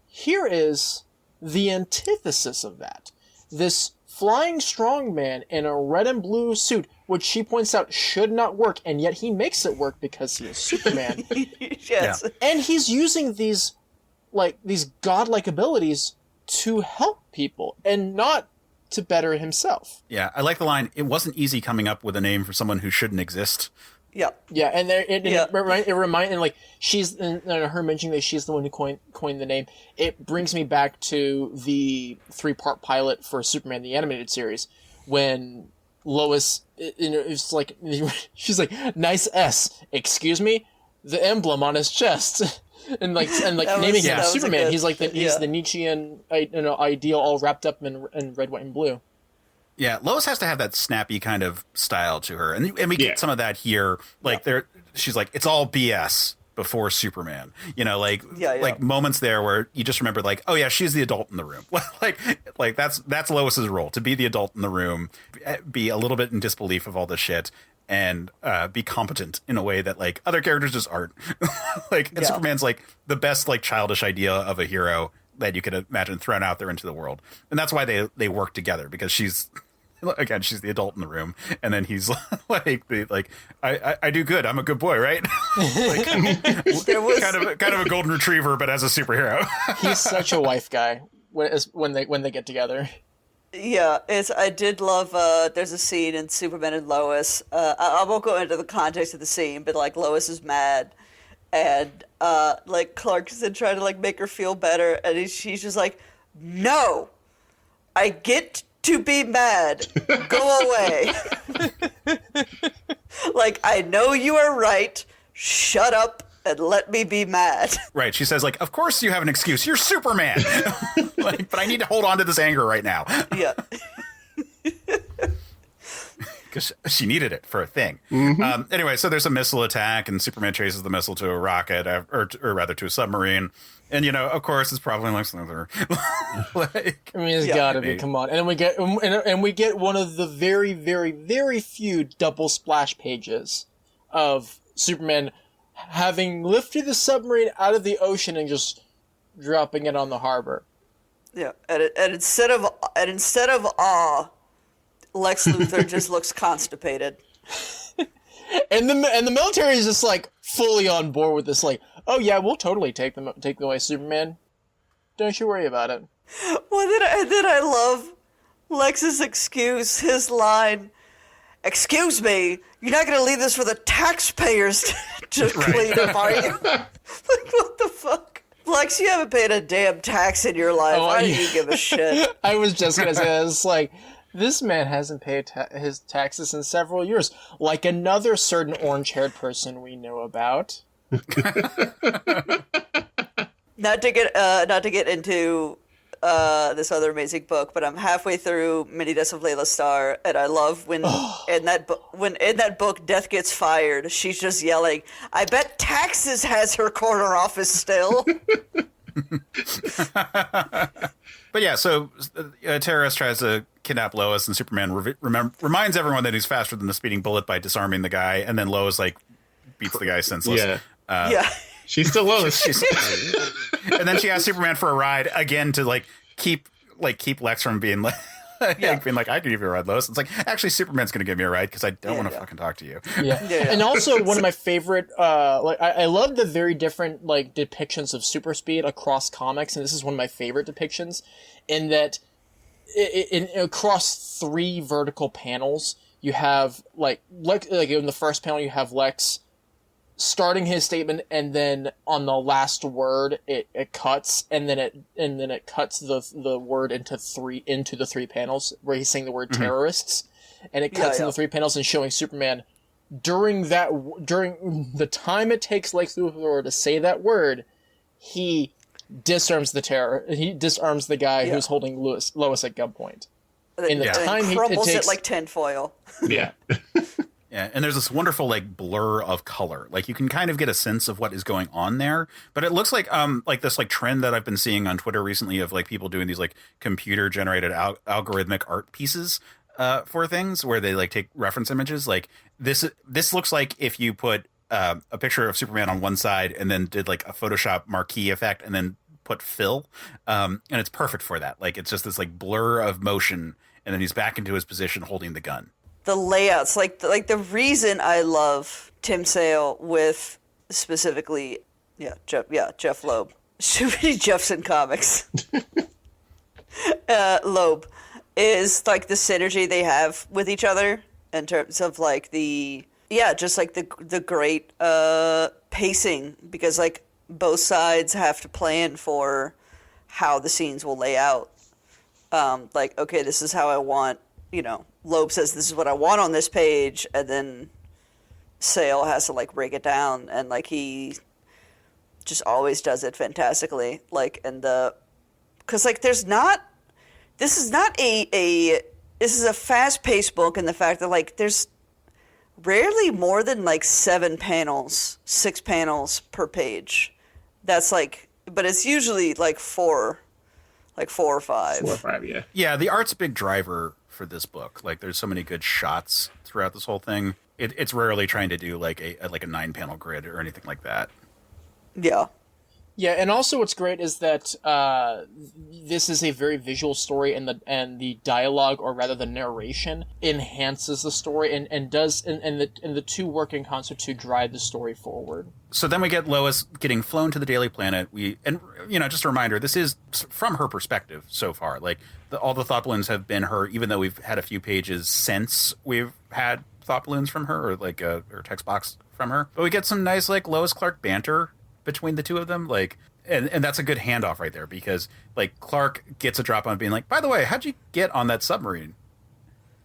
here is the antithesis of that. This flying strongman in a red and blue suit, which she points out should not work, and yet he makes it work because he is Superman. Yes. Yeah. And he's using these godlike abilities to help people and not to better himself. Yeah, I like the line, it wasn't easy coming up with a name for someone who shouldn't exist. Yep. Yeah, and it reminds, like, she's, and her mentioning that she's the one who coined the name, it brings me back to the 3-part pilot for Superman the Animated Series, when Lois, it's like, she's like, nice S, excuse me? The emblem on his chest. and naming him Superman. He's like he's the Nietzschean ideal all wrapped up in red, white, and blue. Yeah, Lois has to have that snappy kind of style to her, and we get some of that here. Like she's like, it's all BS before Superman. Like moments there where you just remember, like, oh yeah, she's the adult in the room. like that's Lois's role, to be the adult in the room, be a little bit in disbelief of all this shit, and be competent in a way that like other characters just aren't. Superman's like the best like childish idea of a hero that you could imagine thrown out there into the world, and that's why they work together, because she's the adult in the room, and then he's like I do good, I'm a good boy, right? There was kind of a golden retriever, but as a superhero. He's such a wife guy when they get together. Yeah, I did love. There's a scene in Superman and Lois. I won't go into the context of the scene, but like Lois is mad, and like Clark's trying to like make her feel better, and she's just like, "No, I get to be mad. Go away." Like, I know you are right. Shut up and let me be mad. Right. She says, like, of course you have an excuse. You're Superman. But I need to hold on to this anger right now. Yeah. Because she needed it for a thing. Mm-hmm. Anyway, so there's a missile attack, and Superman chases the missile to a rocket, or rather to a submarine. And, of course, it's probably Lex Luthor. It's gotta be. Come on. And then we get one of the very, very, very few double splash pages of Superman having lifted the submarine out of the ocean and just dropping it on the harbor. Yeah, and instead of awe, Lex Luthor just looks constipated. And the military is just like fully on board with this, like, oh yeah, we'll totally take away Superman. Don't you worry about it. Well, then I love Lex's excuse, his line, "Excuse me, you're not going to leave this for the taxpayers to clean up, are you?" Like, what the fuck? Lex, you haven't paid a damn tax in your life. Why do you give a shit? I was just going to say, it's like, this man hasn't paid his taxes in several years, like another certain orange-haired person we know about. Not to get into this other amazing book, but I'm halfway through Mini Deaths of Layla Starr, and I love when in that book Death gets fired, she's just yelling, "I bet Taxes has her corner office still." But yeah, so a terrorist tries to kidnap Lois, and Superman reminds everyone that he's faster than the speeding bullet by disarming the guy, and then Lois beats the guy senseless. Yeah. Yeah. She's still Lois. And then she asks Superman for a ride again to keep Lex from being being like, "I can give you a ride, Lois." It's like, actually, Superman's going to give me a ride because I don't want to fucking talk to you. Yeah. And also one of my favorite, I love the very different depictions of super speed across comics, and this is one of my favorite depictions, in that across 3 vertical panels you have like in the first panel you have Lex starting his statement, and then on the last word it cuts, and then it cuts the word into the 3 panels where he's saying the word terrorists, and it cuts in the 3 panels and showing Superman during the time it takes Lex Luthor to say that word, he disarms the guy who's holding Lois at gunpoint. In the time he crumbles it takes it like tinfoil. Yeah. Yeah, and there's this wonderful blur of color. You can kind of get a sense of what is going on there, but it looks like this trend that I've been seeing on Twitter recently of people doing these computer generated algorithmic art pieces for things where they take reference images. This looks like if you put a picture of Superman on one side and then did a Photoshop marquee effect and then put fill, and it's perfect for that. It's just this blur of motion, and then he's back into his position holding the gun. The layouts, the reason I love Tim Sale with specifically, Jeph Loeb. Too many Jeffs in comics. Loeb is the synergy they have with each other in terms of the great pacing, because both sides have to plan for how the scenes will lay out. Okay, this is how I want, Loeb says this is what I want on this page, and then Sale has to break it down, and he just always does it fantastically. Because this is a fast-paced book in the fact that there's rarely more than 6 panels per page. That's but it's usually 4 or 5. 4 or 5, yeah. Yeah, the art's a big driver for this book. There's so many good shots throughout this whole thing. It's rarely trying to do a 9-panel grid or anything like that. Yeah. Yeah, and also what's great is that this is a very visual story, and the dialogue, or rather the narration, enhances the story and the 2 work in concert to drive the story forward. So then we get Lois getting flown to the Daily Planet. Just a reminder, this is from her perspective so far. All the thought balloons have been her, even though we've had a few pages since we've had thought balloons from her, or text box from her. But we get some nice Lois Clark banter between the two of them, and that's a good handoff right there, because Clark gets a drop on being by the way, how'd you get on that submarine?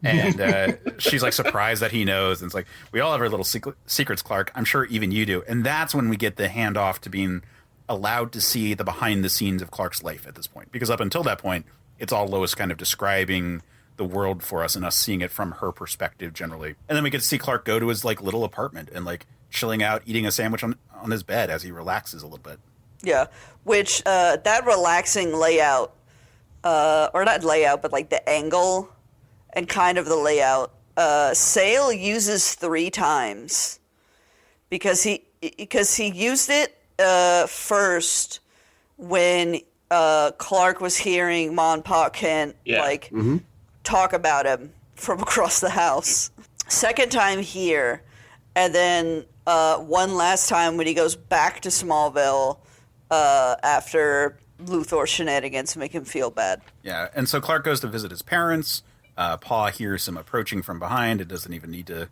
And she's surprised that he knows, and it's we all have our little secrets, Clark. I'm sure even you do. And that's when we get the handoff to being allowed to see the behind the scenes of Clark's life at this point, because up until that point it's all Lois kind of describing the world for us and us seeing it from her perspective generally. And then we get to see Clark go to his little apartment and chilling out, eating a sandwich on his bed as he relaxes a little bit. Yeah, which that relaxing layout, or not layout, but the angle and kind of the layout, Sale uses 3 times, because he used it first when Clark was hearing Ma and Pa Kent talk about him from across the house. Second time here, and then one last time when he goes back to Smallville after Luthor shenanigans make him feel bad. Yeah, and so Clark goes to visit his parents. Pa hears him approaching from behind. It doesn't even need to...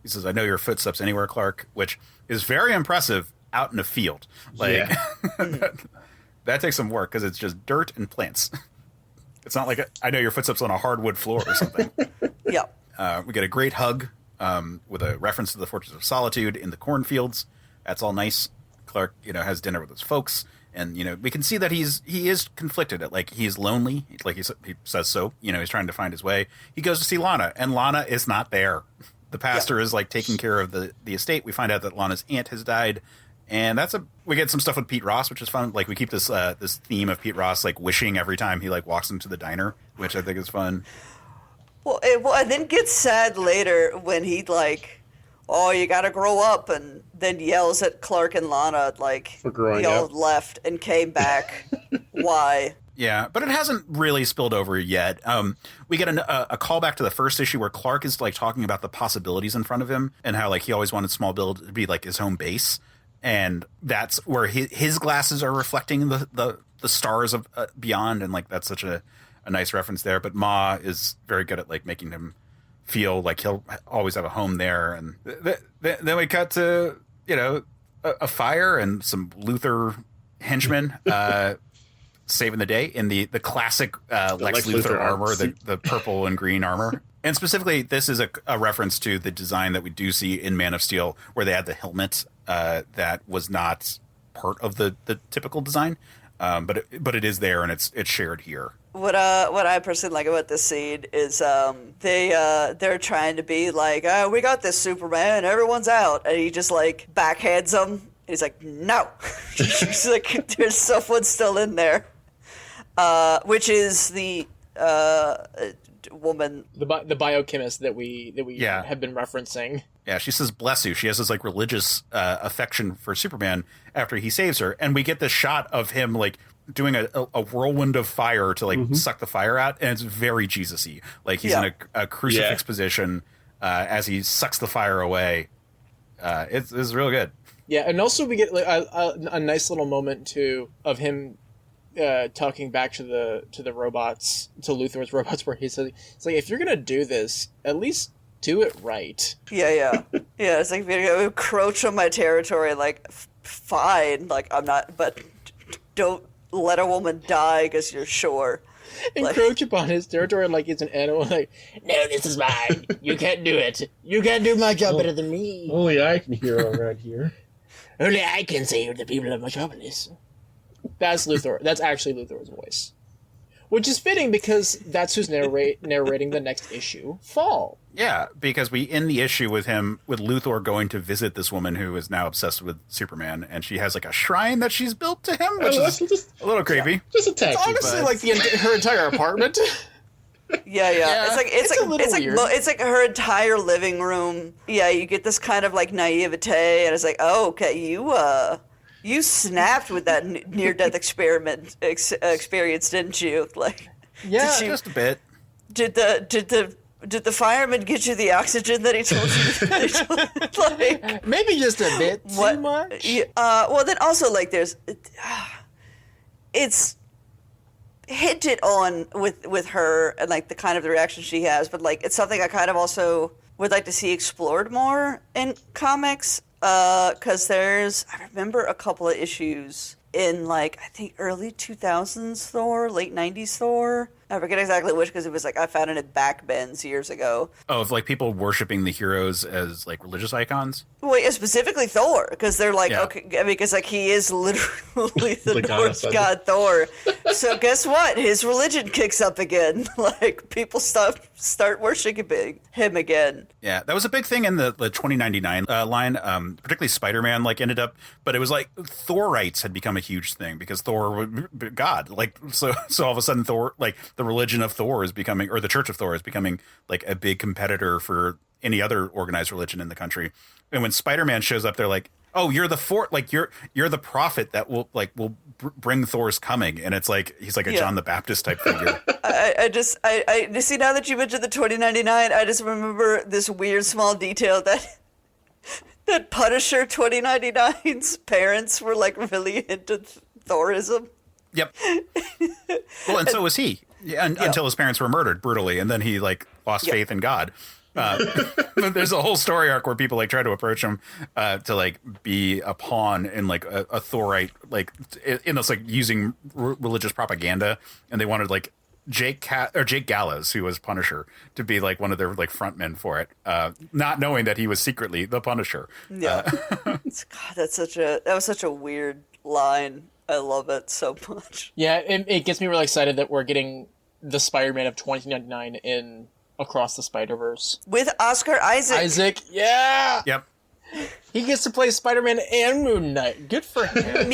He says, I know your footsteps anywhere, Clark, which is very impressive out in a field. Like, that takes some work because it's just dirt and plants. It's not like I know your footsteps on a hardwood floor or something. Yeah. We get a great hug with a reference to the Fortress of Solitude in the cornfields. That's all nice. Clark, has dinner with his folks. And, we can see that he is conflicted. Like, he's lonely. Like, he says so. He's trying to find his way. He goes to see Lana, and Lana is not there. The pastor is, like, taking care of the estate. We find out that Lana's aunt has died. And we get some stuff with Pete Ross, which is fun. Like, we keep this theme of Pete Ross, like, wishing every time he, like, walks into the diner, which I think is fun. Well, and then gets sad later when he, like, oh, you gotta grow up, and then yells at Clark and Lana, like, For growing y'all up. left and came back. Why? Yeah, but it hasn't really spilled over yet. We get a callback to the first issue where Clark is, like, talking about the possibilities in front of him and how, like, he always wanted Smallville to be, like, his home base. And that's where his glasses are reflecting the stars of beyond, and, like, that's such a nice reference there. But Ma is very good at, like, making him feel like he'll always have a home there. And then we cut to a fire and some Luthor henchmen saving the day in the classic Lex Luthor armor, the purple and green armor. And specifically, this is a reference to the design that we do see in Man of Steel, where they had the helmet that was not part of the typical design, but it is there, and it's shared here. What I personally like about this scene is they're trying to be like, oh, we got this Superman, everyone's out, and he just, like, backhands them. He's like, no. He's like, there's someone still in there, which is the woman, the biochemist that we Yeah. have been referencing. Yeah, she says, bless you. She has this, like, religious affection for Superman after he saves her. And we get this shot of him, like, doing a whirlwind of fire to, like, suck the fire out. And it's very Jesus-y. Like, he's in a crucifix position as he sucks the fire away. It's real good. Yeah, and also we get, like, a nice little moment, too, of him talking back to the robots, to Luthor's robots, where he says, it's like, if you're going to do this, at least do it right. Yeah. It's like, if you're gonna encroach on my territory, like, fine, like, I'm not, but don't let a woman die because you're sure. Encroach upon his territory like it's an animal. Like, no, this is mine. You can't do it. You can't do my job better than me. Only I can hear around here. Only I can save the people of Metropolis. That's Luthor. That's actually Luthor's voice. Which is fitting because that's who's narrating the next issue, Fall. Yeah, because we end the issue with Luthor going to visit this woman who is now obsessed with Superman, and she has, like, a shrine that she's built to him, which is just a little creepy. Just a taxi. Honestly, like her entire apartment. Yeah. It's like her entire living room. Yeah, you get this kind of, like, naivete, and it's like, oh, okay, you snapped with that near-death experience, didn't you? Like, Yeah, Just a bit. Did the fireman get you the oxygen that he told you? Like, maybe just a bit what? too much. Yeah, well, then also, like, it's hinted on with her and, like, the kind of the reaction she has, but, like, it's something I kind of also would like to see explored more in comics. Because I remember a couple of issues in, like, I think early 2000s Thor, late 90s Thor. I forget exactly which, because it was, like, I found it in back bins years ago. Oh, of, like, people worshiping the heroes as, like, religious icons? Well, yeah, specifically Thor, because they're like, Yeah. okay, I mean, because, like, he is literally the god Norse of god Thor. So guess what? His religion kicks up again. Like, people start worshiping him again. Yeah, that was a big thing in the 2099 line. Particularly Spider-Man, like, ended up, but it was like Thor rights had become a huge thing because Thor was God. Like, so all of a sudden Thor, like, the religion of Thor is becoming, or the Church of Thor is becoming, like, a big competitor for any other organized religion in the country. And when Spider-Man shows up, they're like, oh, you're the prophet that will bring Thor's coming. And it's like, he's like a John the Baptist type figure. I just see, now that you mentioned the 2099, I just remember this weird small detail that Punisher 2099's parents were, like, really into Thorism. Yep. Well, and so was he, until his parents were murdered brutally, and then he like lost faith in God. But there's a whole story arc where people like try to approach him to like be a pawn in like a Thorite, like in this like using religious propaganda, and they wanted like Jake Gallows, who was Punisher, to be like one of their like frontmen for it, not knowing that he was secretly the Punisher. Yeah. God, that was such a weird line. I love it so much. Yeah, it gets me really excited that we're getting the Spider-Man of 2099 in Across the Spider-Verse. With Oscar Isaac. Yeah! Yep. He gets to play Spider-Man and Moon Knight. Good for him.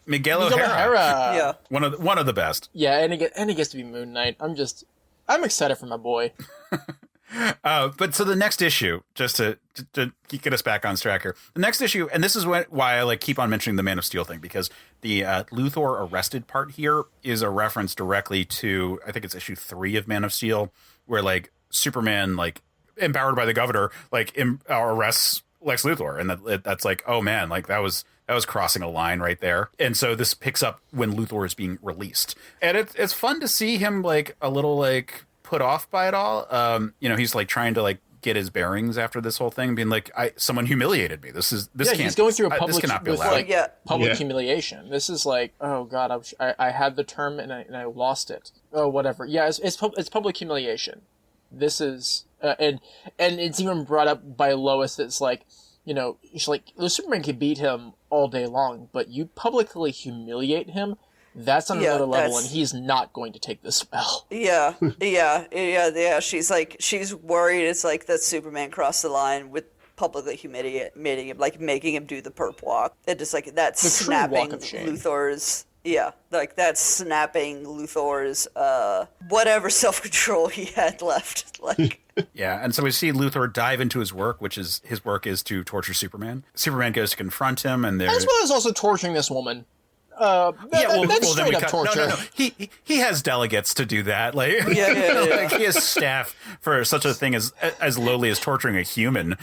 Miguel O'Hara. Yeah. One of the best. Yeah, and he gets to be Moon Knight. I'm excited for my boy. But so the next issue, just to get us back on track here, the next issue, and this is why I like keep on mentioning the Man of Steel thing, because the Luthor arrested part here is a reference directly to, I think it's issue 3 of Man of Steel, where like Superman, like empowered by the governor, like arrests Lex Luthor, and that's like, oh man, like that was crossing a line right there. And so this picks up when Luthor is being released, and it's fun to see him like a little like put off by it all. He's like trying to like get his bearings after this whole thing, being like, someone humiliated me. This can't. He's going through a public this cannot be allowed. Public humiliation. This is like, oh god, I had the term and I lost it. Oh whatever. Yeah, it's public humiliation. This is and it's even brought up by Lois. It's like, she's like, the Superman can beat him all day long, but you publicly humiliate him. That's on another level, and he's not going to take this well. Yeah. She's worried. It's like that Superman crossed the line with publicly humiliating him, like making him do the perp walk. And just like that's snapping Luthor's. Yeah, like that's snapping Luthor's whatever self-control he had left. Like. Yeah, and so we see Luthor dive into his work, his work is to torture Superman. Superman goes to confront him, and as well as also torturing this woman. That's straight up torture. No. He has delegates to do that. Like, like he has staff for such a thing as lowly as torturing a human.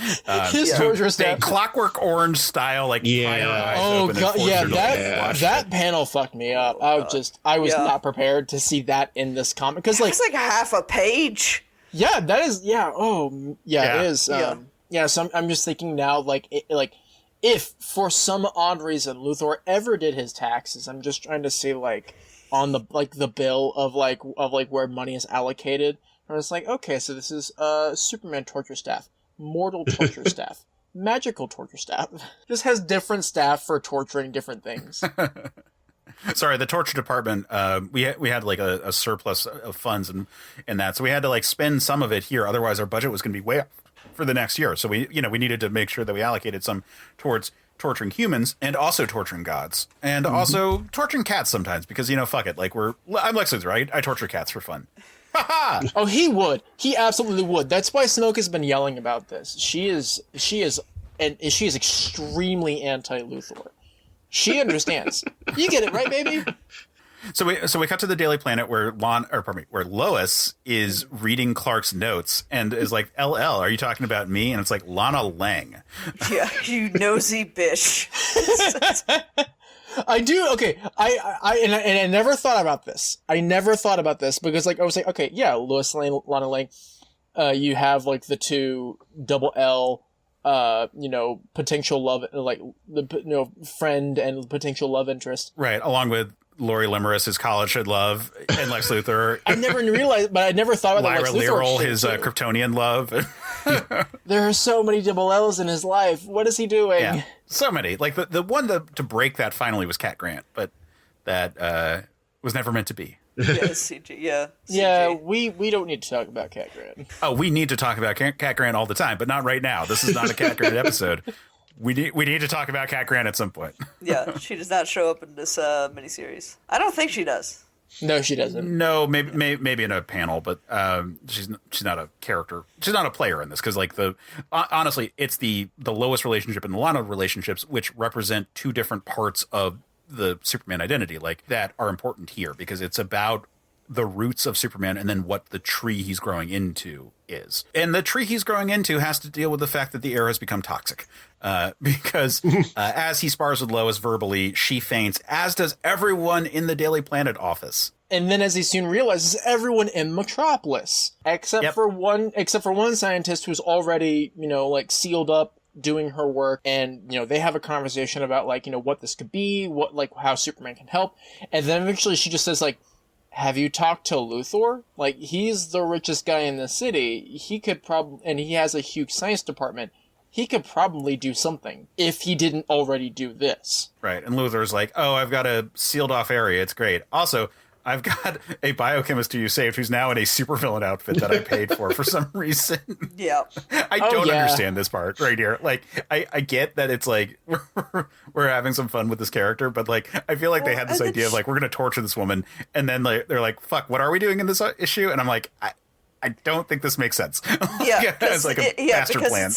His torture staff, Clockwork Orange style, like oh god, that panel fucked me up. I was not prepared to see that in this comic because it's like half a page. Yeah, that is. Yeah. Oh, yeah. It is. So I'm just thinking now, if for some odd reason Luthor ever did his taxes, I'm just trying to see like on the bill of where money is allocated. And it's like, okay, so this is Superman torture staff, mortal torture staff, magical torture staff. This has different staff for torturing different things. Sorry, the torture department. We had like a surplus of funds and that, so we had to like spend some of it here. Otherwise, our budget was going to be way up for the next year. So we needed to make sure that we allocated some towards torturing humans and also torturing gods and also torturing cats sometimes because fuck it. Like I'm Lex Luthor, right? I torture cats for fun. Oh, he would. He absolutely would. That's why Smoke has been yelling about this. She is extremely anti-Luthor. She understands. You get it, right, baby? So we cut to the Daily Planet where where Lois is reading Clark's notes and is like, "LL, are you talking about me?" And it's like, Lana Lang. Yeah, you nosy bitch. I do. Okay, I never thought about this. I never thought about this because I was like, okay, yeah, Lois Lane, Lana Lang. You have like the two double L. Potential love, like the friend and potential love interest, right? Along with Lori Limeris, his college love, and Lex Luthor. I never realized, but I never thought about Lyra Leroy, his Kryptonian love. There are so many double L's in his life. What is he doing? Yeah, so many. Like the one to break that finally was Cat Grant, but that was never meant to be. Yeah, CG. Yeah, CG. Yeah. We don't need to talk about Cat Grant. Oh, we need to talk about Cat Grant all the time, but not right now. This is not a Cat Grant episode. We need to talk about Cat Grant at some point. Yeah, she does not show up in this miniseries. I don't think she does. No, she doesn't. No, maybe in a panel, but she's not a character. She's not a player in this because honestly, it's the Lois relationship and the Lana relationships which represent two different parts of the Superman identity, like that are important here because it's about the roots of Superman and then what the tree he's growing into is. And the tree he's growing into has to deal with the fact that the air has become toxic. Because as he spars with Lois verbally, she faints, as does everyone in the Daily Planet office. And then, as he soon realizes, everyone in Metropolis, except for one scientist who's already, like sealed up doing her work, and they have a conversation about what this could be, how Superman can help, and then eventually she just says have you talked to Luthor? He's the richest guy in the city. He could and he has a huge science department. He could probably do something if he didn't already do this. Right, and Luthor's like, oh, I've got a sealed off area. It's great. Also, I've got a biochemist who you saved who's now in a supervillain outfit that I paid for some reason. Yeah. I don't understand this part right here. I get that it's we're having some fun with this character, but I feel like they had this idea of we're going to torture this woman. And then they're like, fuck, what are we doing in this issue? And I'm like, I don't think this makes sense. Yeah. It's a bastard plan.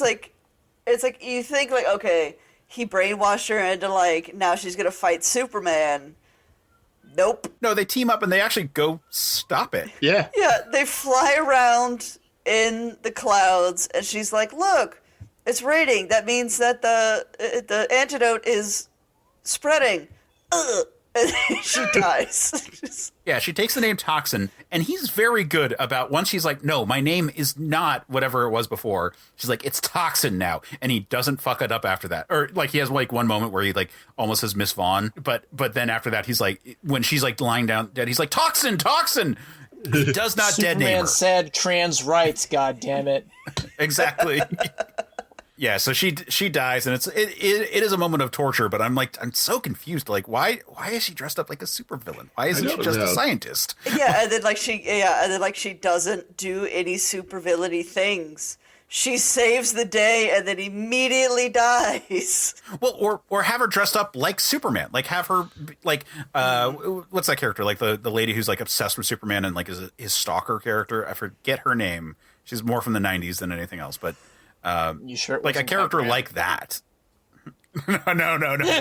It's you think okay, he brainwashed her into now she's going to fight Superman. Nope. No, they team up and they actually go stop it. Yeah. Yeah, they fly around in the clouds, and she's like, look, it's raining. That means that the antidote is spreading. Ugh. And she dies. Yeah, she takes the name Toxin, and he's very good about once she's like, no, my name is not whatever it was before. She's like, it's Toxin now, and he doesn't fuck it up after that. Or he has one moment where he almost says Miss Vaughn, but then after that he's like, when she's lying down dead, he's like, Toxin. He does not dead name her. Superman said trans rights. God damn it. Exactly. Yeah, so she dies, and it is a moment of torture. But I'm so confused. Why is she dressed up like a supervillain? Why isn't she just a scientist? Yeah, and then she doesn't do any supervillainy things. She saves the day and then immediately dies. Well, or have her dressed up like Superman. Have her what's that character? The lady who's obsessed with Superman and is his stalker character. I forget her name. She's more from the 90s than anything else, but. You sure? A character like that. No.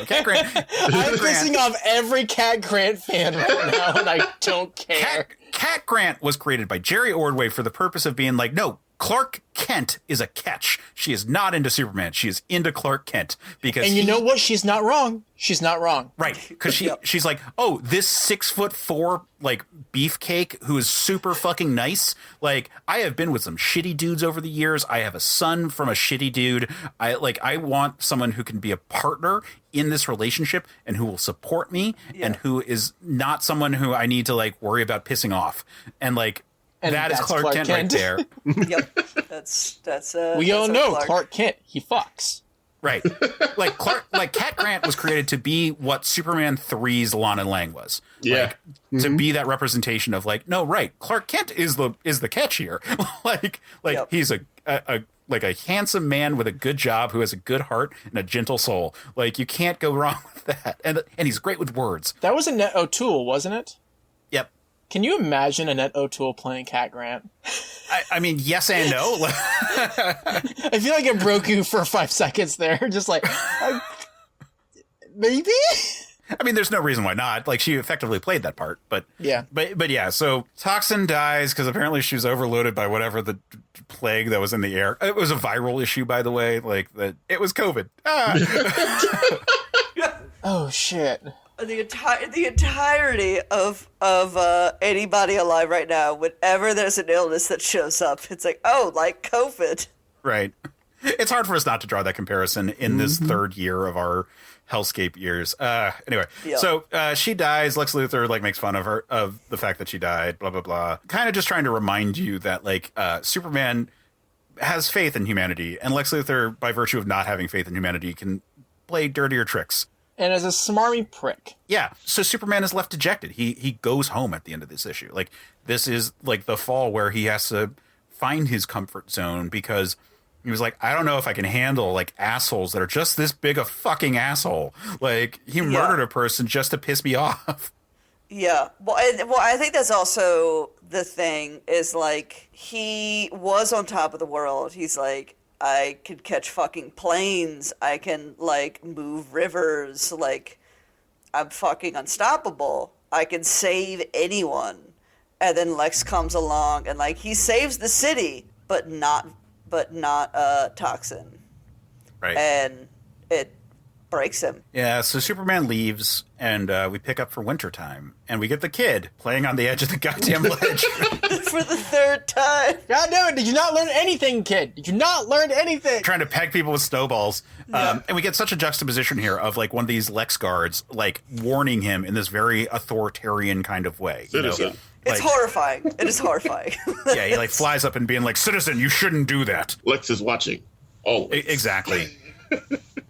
Cat Grant. I'm pissing off every Cat Grant fan right now, and I don't care. Cat Grant was created by Jerry Ordway for the purpose of being no, Clark Kent is a catch. She is not into Superman. She is into Clark Kent because. And you know what? She's not wrong. She's not wrong. Right, because she's like, oh, this 6'4" beefcake who is super fucking nice. I have been with some shitty dudes over the years. I have a son from a shitty dude. I want someone who can be a partner in this relationship and who will support me and who is not someone who I need to worry about pissing off. And that is Clark Kent right there. Yep, that's. We all know Clark Kent. He fucks. Right, Cat Grant was created to be what Superman 3's Lana Lang was. Yeah, to be that representation of no, right. Clark Kent is the catch here. Yep. He's a handsome man with a good job who has a good heart and a gentle soul. You can't go wrong with that. And he's great with words. That was Annette O'Toole, wasn't it? Yep. Can you imagine Annette O'Toole playing Cat Grant? I mean, yes and no. I feel like it broke you for 5 seconds there. Just maybe? I mean, there's no reason why not. She effectively played that part, but yeah. But yeah, so Toxin dies because apparently she was overloaded by whatever the plague that was in the air. It was a viral issue, by the way. It was COVID. Oh shit. The entirety of anybody alive right now, whenever there's an illness that shows up, it's like COVID. Right. It's hard for us not to draw that comparison in this third year of our hellscape years. Anyway, so she dies. Lex Luthor makes fun of her, of the fact that she died, blah, blah, blah. Kind of just trying to remind you that Superman has faith in humanity, and Lex Luthor, by virtue of not having faith in humanity, can play dirtier tricks. And as a smarmy prick. Yeah, so Superman is left dejected. He goes home at the end of this issue. This is the fall where he has to find his comfort zone because he was like, I don't know if I can handle assholes that are just this big a fucking asshole. He murdered a person just to piss me off. Yeah. Well, I think that's also the thing is he was on top of the world. He's I could catch fucking planes. I can move rivers. I'm fucking unstoppable. I can save anyone. and then Lex comes along and like he saves the city, but not Toxin. Right. And it breaks him. Yeah, so Superman leaves, and we pick up for wintertime, and we get the kid playing on the edge of the goddamn ledge. For the third time. God damn it, did you not learn anything, kid? Did you not learn anything? Trying to peg people with snowballs. And we get such a juxtaposition here of, like, one of these Lex guards, like, warning him in this very authoritarian kind of way. You know? Citizen. It's horrifying. It is horrifying. Yeah, he, like, flies up and being like, citizen, you shouldn't do that. Lex is watching. Always. Exactly.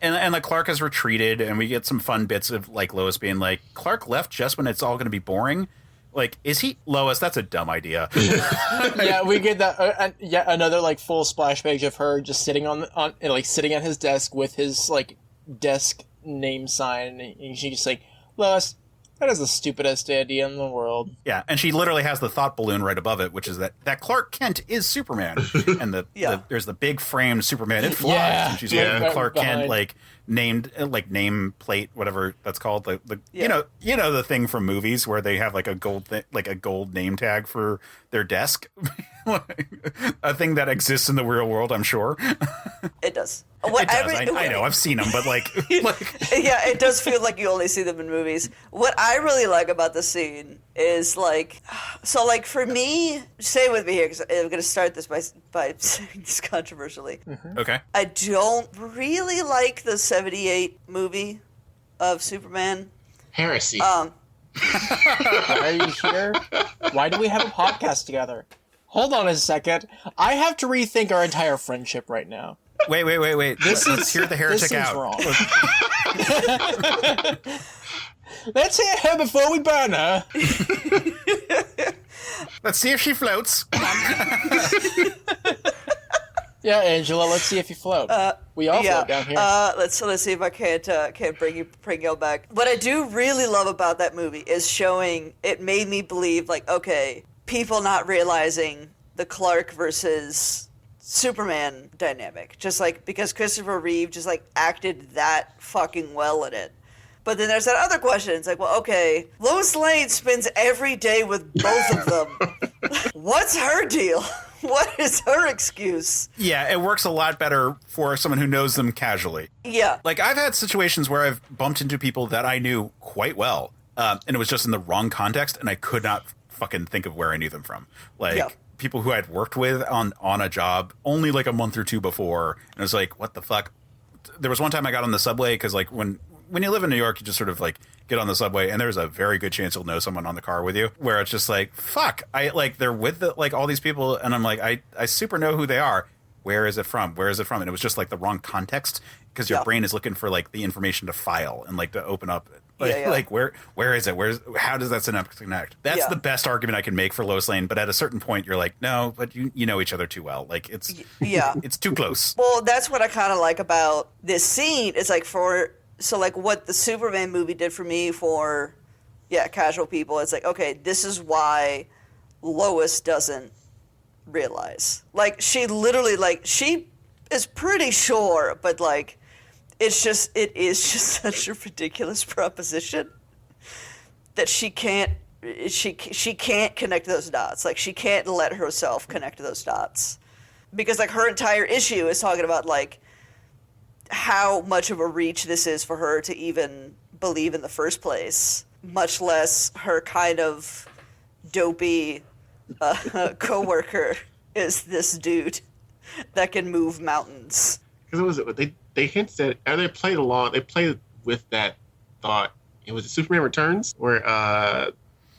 And like Clark has retreated, and we get some fun bits of like Lois being like, Clark left just when it's all going to be boring. Like, is he Lois? That's a dumb idea. Yeah, we get that yet another like full splash page of her just sitting on like sitting at his desk with his like desk name sign, and she's just like, Lois, that is the stupidest idea in the world. Yeah, and she literally has the thought balloon right above it, which is that Clark Kent is Superman, and there's the big framed Superman. It flies, and she's holding the Clark Kent like named name plate, whatever that's called. The you know the thing from movies where they have like a gold name tag for their desk, a thing that exists in the real world. I'm sure It does. It does. I know. I've seen them, but like yeah, it does feel like you only see them in movies. What I really like about the scene is like, so like for me, stay with me here because I'm going to start this by saying this controversially. Mm-hmm. Okay. I don't really like the '78 movie of Superman. Heresy. Why are you here? Why do we have a podcast together? Hold on a second. I have to rethink our entire friendship right now. Wait. Let's hear the heretic This seems out. wrong. Let's hear her before we burn her. Let's see if she floats. Yeah, Angela, let's see if you float. We all float down here. Let's see if I can't bring you back. What I do really love about that movie is showing it made me believe like, okay, people not realizing the Clark versus Superman dynamic, just like because Christopher Reeve just like acted that fucking well in it. But then there's that other question. It's like, well, okay, Lois Lane spends every day with both of them. What's her deal? What is her excuse? Yeah, it works a lot better for someone who knows them casually. Yeah. Like, I've had situations where I've bumped into people that I knew quite well, and it was just in the wrong context, and I could not fucking think of where I knew them from. Like, people who I'd worked with on a job only like a month or two before, and I was like, what the fuck? There was one time I got on the subway, because, like, when you live in New York, you just sort of, like, get on the subway, and there's a very good chance you'll know someone on the car with you, where it's just like, fuck, they're with, all these people, and I'm like, I super know who they are. Where is it from? Where is it from? And it was just, like, the wrong context, because your brain is looking for, like, the information to file and, like, to open up. Like, where is it? How does that synapse connect? That's the best argument I can make for Lois Lane, but at a certain point, you're like, no, but you know each other too well. Like, it's it's too close. Well, that's what I kind of like about this scene. It's like what the Superman movie did for me for, casual people. It's like, okay, this is why Lois doesn't realize. Like, she literally, like, she is pretty sure, but, like, it is just such a ridiculous proposition that she can't connect those dots. Like, she can't let herself connect those dots. Because, like, her entire issue is talking about, like, how much of a reach this is for her to even believe in the first place, much less her kind of dopey coworker is this dude that can move mountains. Because they hinted at, and they played along. They played with that thought. It was Superman Returns, where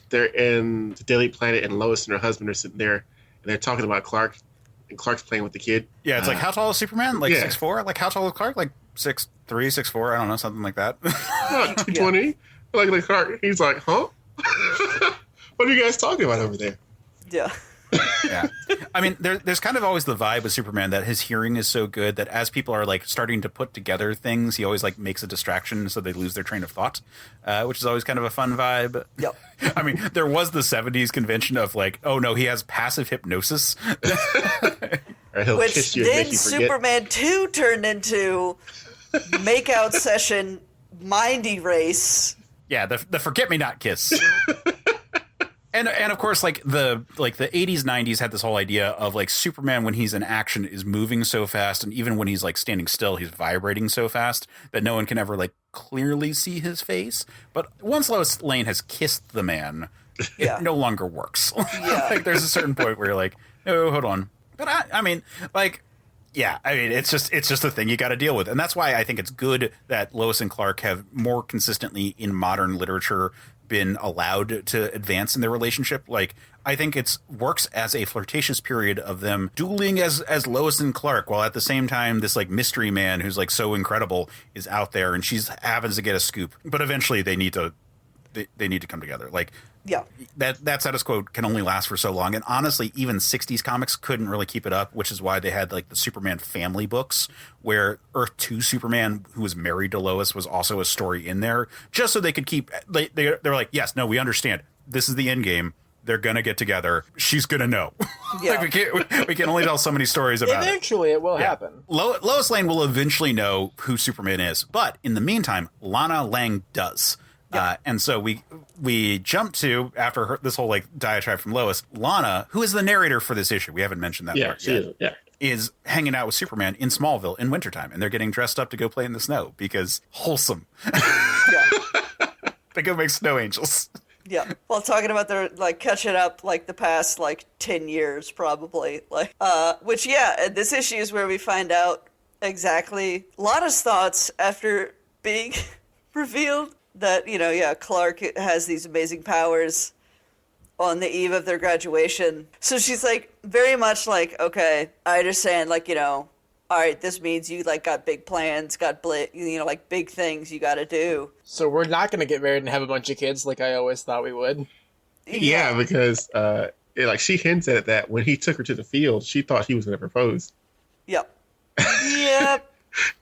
they're in the Daily Planet, and Lois and her husband are sitting there, and they're talking about Clark. And Clark's playing with the kid. Yeah, it's like, how tall is Superman? Like 6'4"? Like, how tall is Clark? Like 6'3", 6'4", I don't know, something like that. 220. Like Clark, he's like, huh? What are you guys talking about over there? Yeah. Yeah. I mean, there's kind of always the vibe with Superman that his hearing is so good that as people are, like, starting to put together things, he always, like, makes a distraction so they lose their train of thought, which is always kind of a fun vibe. Yep. I mean, there was the 70s convention of, like, oh, no, he has passive hypnosis. Which then Superman 2 turned into makeout session, mind erase. Yeah, the forget-me-not kiss. And of course, like the 80s, 90s had this whole idea of like Superman when he's in action is moving so fast, and even when he's like standing still, he's vibrating so fast that no one can ever like clearly see his face. But once Lois Lane has kissed the man, it no longer works. Like there's a certain point where you're like, oh, hold on. But I mean, like, yeah, I mean, it's just a thing you got to deal with. And that's why I think it's good that Lois and Clark have more consistently in modern literature been allowed to advance in their relationship. Like, I think it's works as a flirtatious period of them dueling as Lois and Clark, while at the same time this like mystery man who's like so incredible is out there and she's happens to get a scoop. But eventually they need to come together. Like, yeah, that status quo can only last for so long. And honestly, even 60s comics couldn't really keep it up, which is why they had like the Superman family books where Earth 2 Superman, who was married to Lois, was also a story in there, just so they could keep they're like, yes, no, we understand. This is the end game. They're going to get together. She's going to know. Yeah. Like we can only tell so many stories about Eventually it will happen. Lois Lane will eventually know who Superman is. But in the meantime, Lana Lang does. And so we jump to, after this whole like diatribe from Lois, Lana, who is the narrator for this issue, we haven't mentioned that part yet, is hanging out with Superman in Smallville in wintertime, and they're getting dressed up to go play in the snow because Wholesome. They go make snow angels. Yeah. Well, talking about their like catching up like the past like 10 years probably, like which this issue is where we find out exactly Lana's thoughts after being revealed that, Clark has these amazing powers on the eve of their graduation. So she's like very much like, okay, I understand, like, all right, this means you like got big plans, got like big things you got to do. So we're not going to get married and have a bunch of kids like I always thought we would. Yeah, because like she hints at that when he took her to the field, she thought he was going to propose. Yep. Yep.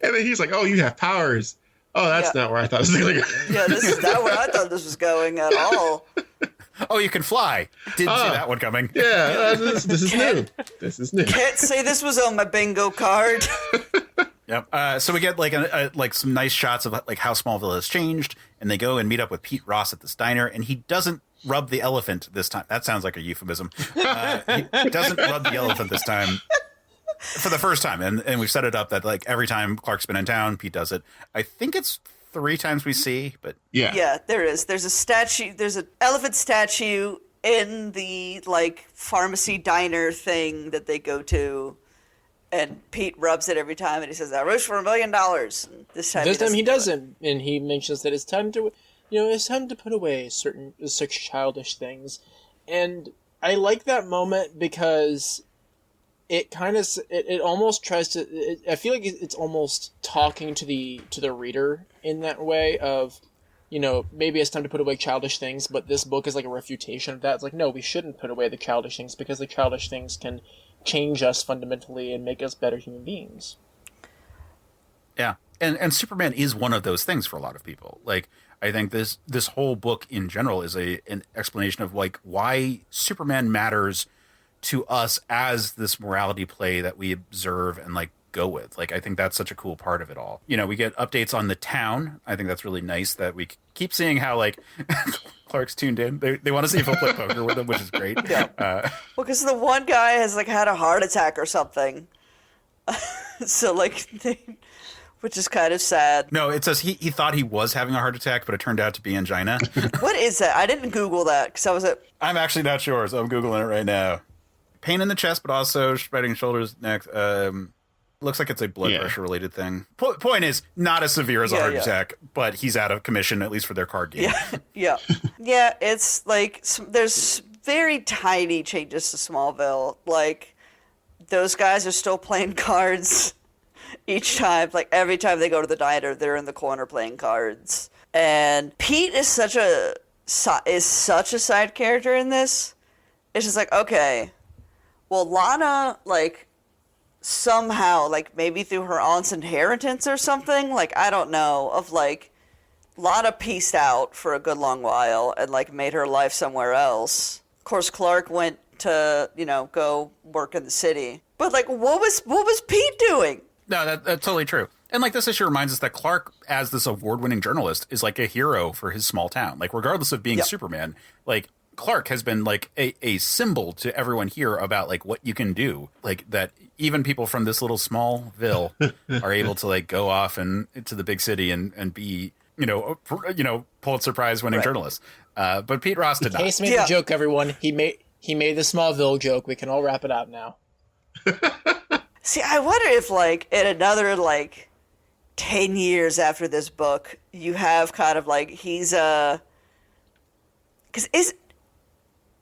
And then he's like, "Oh, you have powers." Oh, that's not where I thought it was going to go. Yeah, this is not where I thought this was going at all. Oh, you can fly. Didn't see that one coming. Yeah, this is new. This is new. Can't say this was on my bingo card. Yep. So we get like some nice shots of like how Smallville has changed, and they go and meet up with Pete Ross at this diner, and he doesn't rub the elephant this time. That sounds like a euphemism. He doesn't rub the elephant this time. For the first time, and we've set it up that like every time Clark's been in town, Pete does it. I think it's 3 times we see, but yeah, there is. There's a statue. There's an elephant statue in the like pharmacy diner thing that they go to, and Pete rubs it every time, and he says, "I wish for $1 million." And this time he doesn't, and he mentions that it's time to, it's time to put away such childish things, and I like that moment because it kind of it almost tries to. I feel like it's almost talking to the reader in that way of, maybe it's time to put away childish things, but this book is like a refutation of that. It's like, no, we shouldn't put away the childish things because the childish things can change us fundamentally and make us better human beings. Yeah, and Superman is one of those things for a lot of people. Like, I think this whole book in general is an explanation of like why Superman matters to us as this morality play that we observe and like go with. Like, I think that's such a cool part of it all. We get updates on the town. I think that's really nice that we keep seeing how like Clark's tuned in. They want to see if he'll play poker with him, which is great. Yeah. Well, because the one guy has like had a heart attack or something. So like, which is kind of sad. No, it says he thought he was having a heart attack, but it turned out to be angina. What is that? I didn't Google that because I was at. I'm actually not sure, so I'm Googling it right now. Pain in the chest, but also spreading shoulders, neck. Looks like it's a blood pressure related thing. Point is, not as severe as a heart attack, but he's out of commission, at least for their card game. Yeah. It's like there's very tiny changes to Smallville. Like, those guys are still playing cards each time. Like, every time they go to the diner, they're in the corner playing cards. And Pete is such a side character in this. It's just like, okay, well, Lana, like, somehow, like, maybe through her aunt's inheritance or something, like, I don't know, of, like, Lana pieced out for a good long while and, like, made her life somewhere else. Of course, Clark went to, go work in the city. But, like, what was Pete doing? No, that's totally true. And, like, this issue reminds us that Clark, as this award-winning journalist, is, like, a hero for his small town. Like, regardless of being Superman, like, Clark has been like a symbol to everyone here about like what you can do, like that even people from this little Smallville are able to like go off and to the big city and be, Pulitzer Prize winning journalists. But Pete Ross did not. Case made the joke, everyone. He made the Smallville joke. We can all wrap it up now. See, I wonder if like in another like 10 years after this book, you have kind of like he's because it's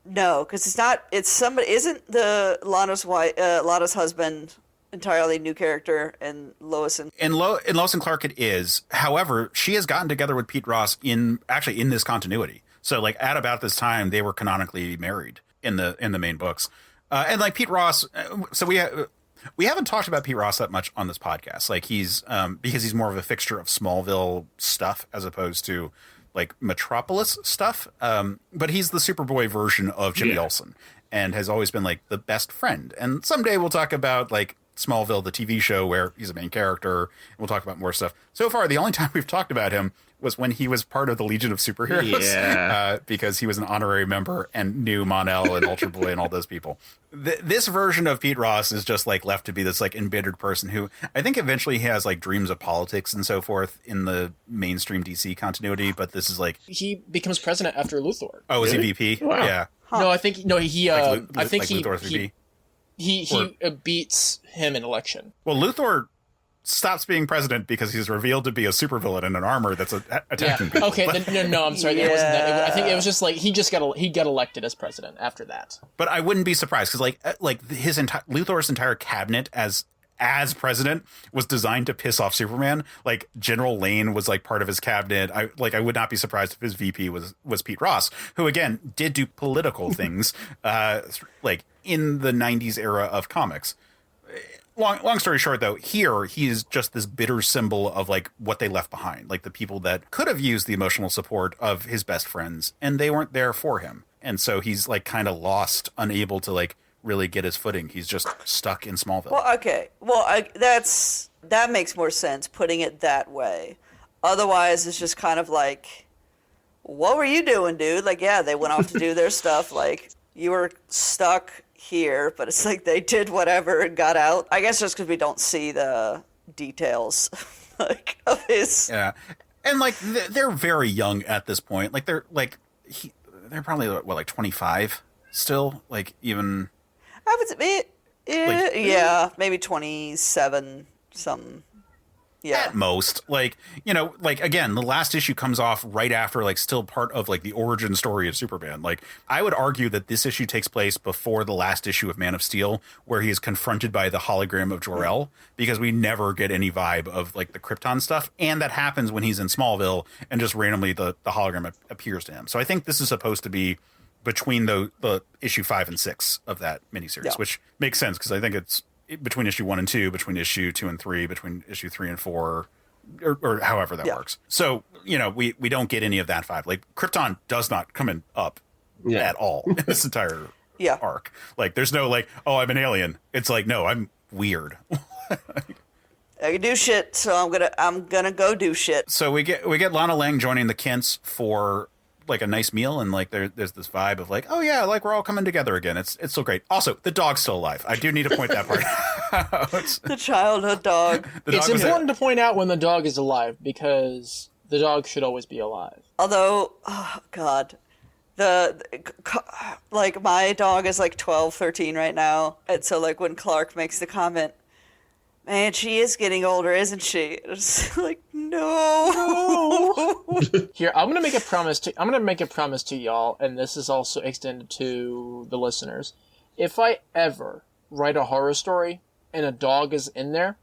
not. It's somebody. Isn't the Lana's wife, Lana's husband, entirely new character, and Lois and Lois and Clark it is. However, she has gotten together with Pete Ross in this continuity. So like at about this time, they were canonically married in the main books, and like Pete Ross. So we haven't talked about Pete Ross that much on this podcast. Like he's because he's more of a fixture of Smallville stuff as opposed to like Metropolis stuff. But he's the Superboy version of Jimmy Olsen and has always been like the best friend. And someday we'll talk about like Smallville, the TV show where he's a main character. And we'll talk about more stuff. So far, the only time we've talked about him was when he was part of the Legion of Superheroes, because he was an honorary member and knew Mon-El and Ultra Boy and all those people. This version of Pete Ross is just like left to be this like embittered person who I think eventually has like dreams of politics and so forth in the mainstream DC continuity. But this is like he becomes president after Luthor. Oh, is he VP? Wow. Yeah. No, I think he. I think Luthor's VP? He beats him in election. Well, Luthor stops being president because he's revealed to be a supervillain in an armor that's attacking people. Okay, then, no, I'm sorry. It wasn't that. I think it was just like he got elected as president after that. But I wouldn't be surprised because like his Luthor's entire cabinet as president was designed to piss off Superman. Like General Lane was like part of his cabinet. I would not be surprised if his VP was Pete Ross, who again did do political things like in the 90s era of comics. Long story short, though, here he's just this bitter symbol of like what they left behind, like the people that could have used the emotional support of his best friends and they weren't there for him. And so he's like kind of lost, unable to like really get his footing. He's just stuck in Smallville. Well, okay. Well, that makes more sense putting it that way. Otherwise, it's just kind of like, what were you doing, dude? Like, yeah, they went off to do their stuff. Like, you were stuck here, but it's like they did whatever and got out. I guess just because we don't see the details like of his. Yeah, and like they're very young at this point. Like they're probably what, like 25 still. Like even. I would say, yeah, maybe 27 something. Yeah. At most, like, like again, the last issue comes off right after like still part of like the origin story of Superman. Like I would argue that this issue takes place before the last issue of Man of Steel, where he is confronted by the hologram of Jor-El, because we never get any vibe of like the Krypton stuff. And that happens when he's in Smallville and just randomly the hologram appears to him. So I think this is supposed to be between the issue 5 and 6 of that miniseries, which makes sense because I think it's between issue 1 and 2, between issue 2 and 3, between issue 3 and 4, or however that works. So, we don't get any of that vibe. Like Krypton does not come up at all in this entire arc. Like there's no like, oh, I'm an alien. It's like, no, I'm weird. I can do shit, so I'm gonna go do shit. So we get Lana Lang joining the Kents for like a nice meal, and like there's this vibe of like, oh yeah, like we're all coming together again. It's so great. Also, the dog's still alive. I do need to point that part out. The childhood dog. It's important to point out when the dog is alive because the dog should always be alive. Although, oh god, like my dog is like 12, 13 right now, and so like when Clark makes the comment, man, she is getting older, isn't she? It's like, no. Here, I'm gonna make a promise to y'all, and this is also extended to the listeners. If I ever write a horror story and a dog is in there,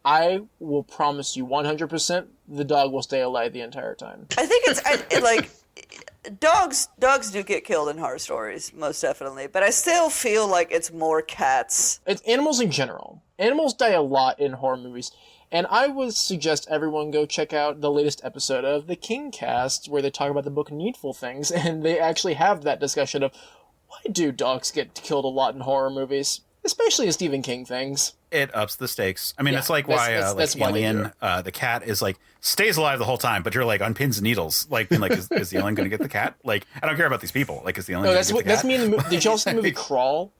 I will promise you 100% the dog will stay alive the entire time. I think like dogs do get killed in horror stories, most definitely, but I still feel like it's more cats. It's animals in general. Animals die a lot in horror movies. And I would suggest everyone go check out the latest episode of the King Cast, where they talk about the book Needful Things, and they actually have that discussion of why do dogs get killed a lot in horror movies, especially in Stephen King things. It ups the stakes. I mean, Yeah, it's like that's like why they do Alien, the cat is like stays alive the whole time, but you're like on pins and needles, like being like, is the alien going to get the cat? Like, I don't care about these people. Like, is the alien? No, gonna that's get what the that's cat? me in the movie. Did you also see the movie Crawl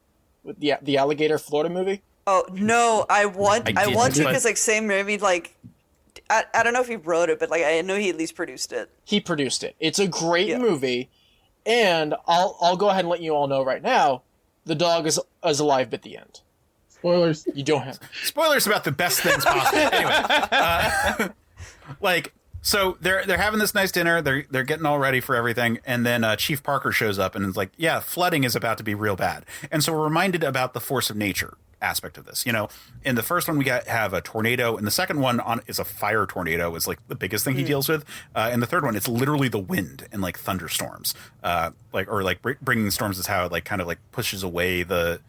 with the alligator Florida movie? Oh no, I want to didn't, but- because like same movie like I don't know if he wrote it, but like I know he at least produced it. He produced it. It's a great Yeah. movie, and I'll go ahead and let you all know right now, the dog is alive at the end. Spoilers. You don't have. Spoilers about the best things possible. Anyway, like, so they're having this nice dinner. They're getting all ready for everything, and then Chief Parker shows up and is like, "Yeah, flooding is about to be real bad." And so we're reminded about the force of nature aspect of this. You know, in the first one we have a tornado, and the second one is a fire tornado is like the biggest thing he deals with. And the third one, it's literally the wind and like thunderstorms, bringing storms is how it like kind of like pushes away the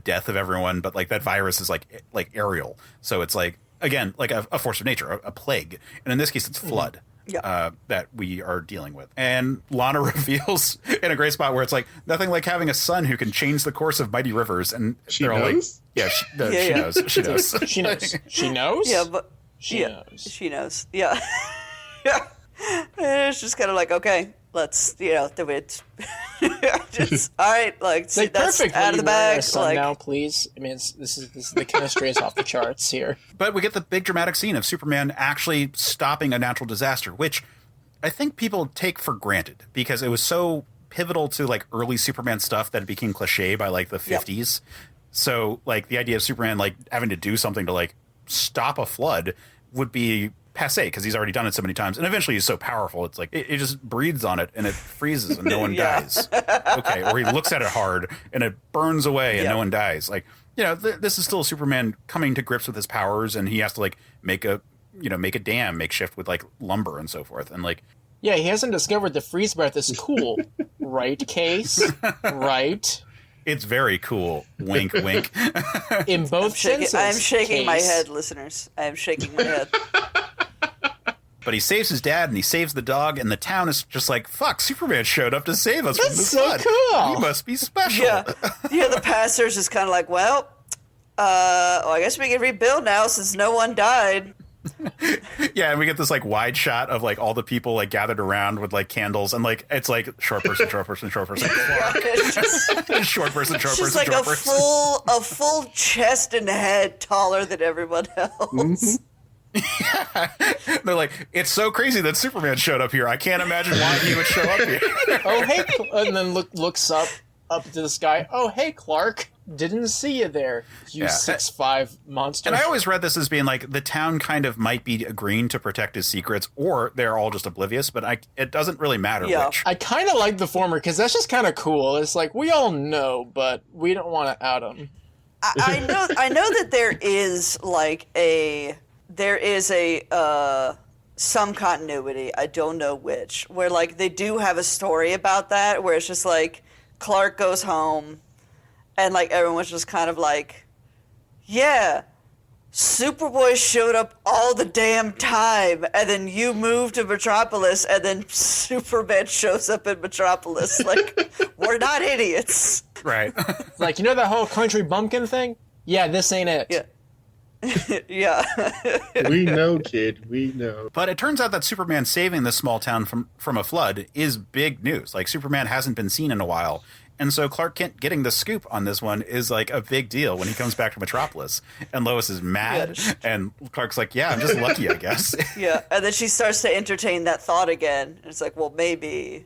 death of everyone, but like that virus is like aerial, so it's like again like a force of nature, a plague, and in this case it's flood. That we are dealing with. And Lana reveals in a great spot where it's like nothing like having a son who can change the course of mighty rivers, and She they're all like, knows? yeah, she knows. She knows. She knows. She knows. Yeah, but She knows. She knows. Yeah. Yeah. And it's just kind of like, okay, let's, do it. Just, all right, like, It's like that's perfect. out of the bag. Son Like, now, please. I mean, this is the chemistry is off the charts here. But we get the big dramatic scene of Superman actually stopping a natural disaster, which I think people take for granted because it was so pivotal to like early Superman stuff that it became cliche by like the 50s. So like the idea of Superman like having to do something to like stop a flood would be passe because he's already done it so many times, and eventually he's so powerful it's like it just breathes on it and it freezes and no one dies. Okay, or he looks at it hard and it burns away and no one dies. Like, you know, this is still Superman coming to grips with his powers, and he has to like make a dam makeshift with like lumber and so forth, and like Yeah, he hasn't discovered the freeze breath is cool, right, Case? Right. it's very cool. Wink, wink. In both senses. I'm shaking my Case. head, listeners. I am shaking my head. But he saves his dad and he saves the dog, and the town is just like, fuck, Superman showed up to save us from the That's so flood. cool. He must be special. Yeah. Yeah, the pastor's just kind of like, well, I guess we can rebuild now since no one died. Yeah, and we get this like wide shot of like all the people like gathered around with like candles, and like it's like short person, short person, short person, It's just, short person, short just person, like short person. a full chest and head taller than everyone else. They're like, it's so crazy that Superman showed up here. I can't imagine why he would show up here. Oh, hey, and then looks up to the sky. Oh, hey, Clark. Didn't see you there, you 6'5" monster. And I always read this as being like the town kind of might be agreeing to protect his secrets, or they're all just oblivious. But it doesn't really matter which. I kind of like the former because that's just kind of cool. It's like we all know, but we don't want to out him. I know that there is some continuity. I don't know which, where like they do have a story about that, where it's just like Clark goes home, and like everyone's just kind of like, yeah, Superboy showed up all the damn time, and then you moved to Metropolis, and then Superman shows up in Metropolis. Like, we're not idiots. Right. Like, you know that whole country bumpkin thing? Yeah, this ain't it. Yeah. Yeah. We know, kid. We know. But it turns out that Superman saving this small town from a flood is big news. Like, Superman hasn't been seen in a while. And so Clark Kent getting the scoop on this one is like a big deal when he comes back to Metropolis. And Lois is mad. Yeah. And Clark's like, yeah, I'm just lucky, I guess. Yeah, and then she starts to entertain that thought again. And it's like, well, maybe.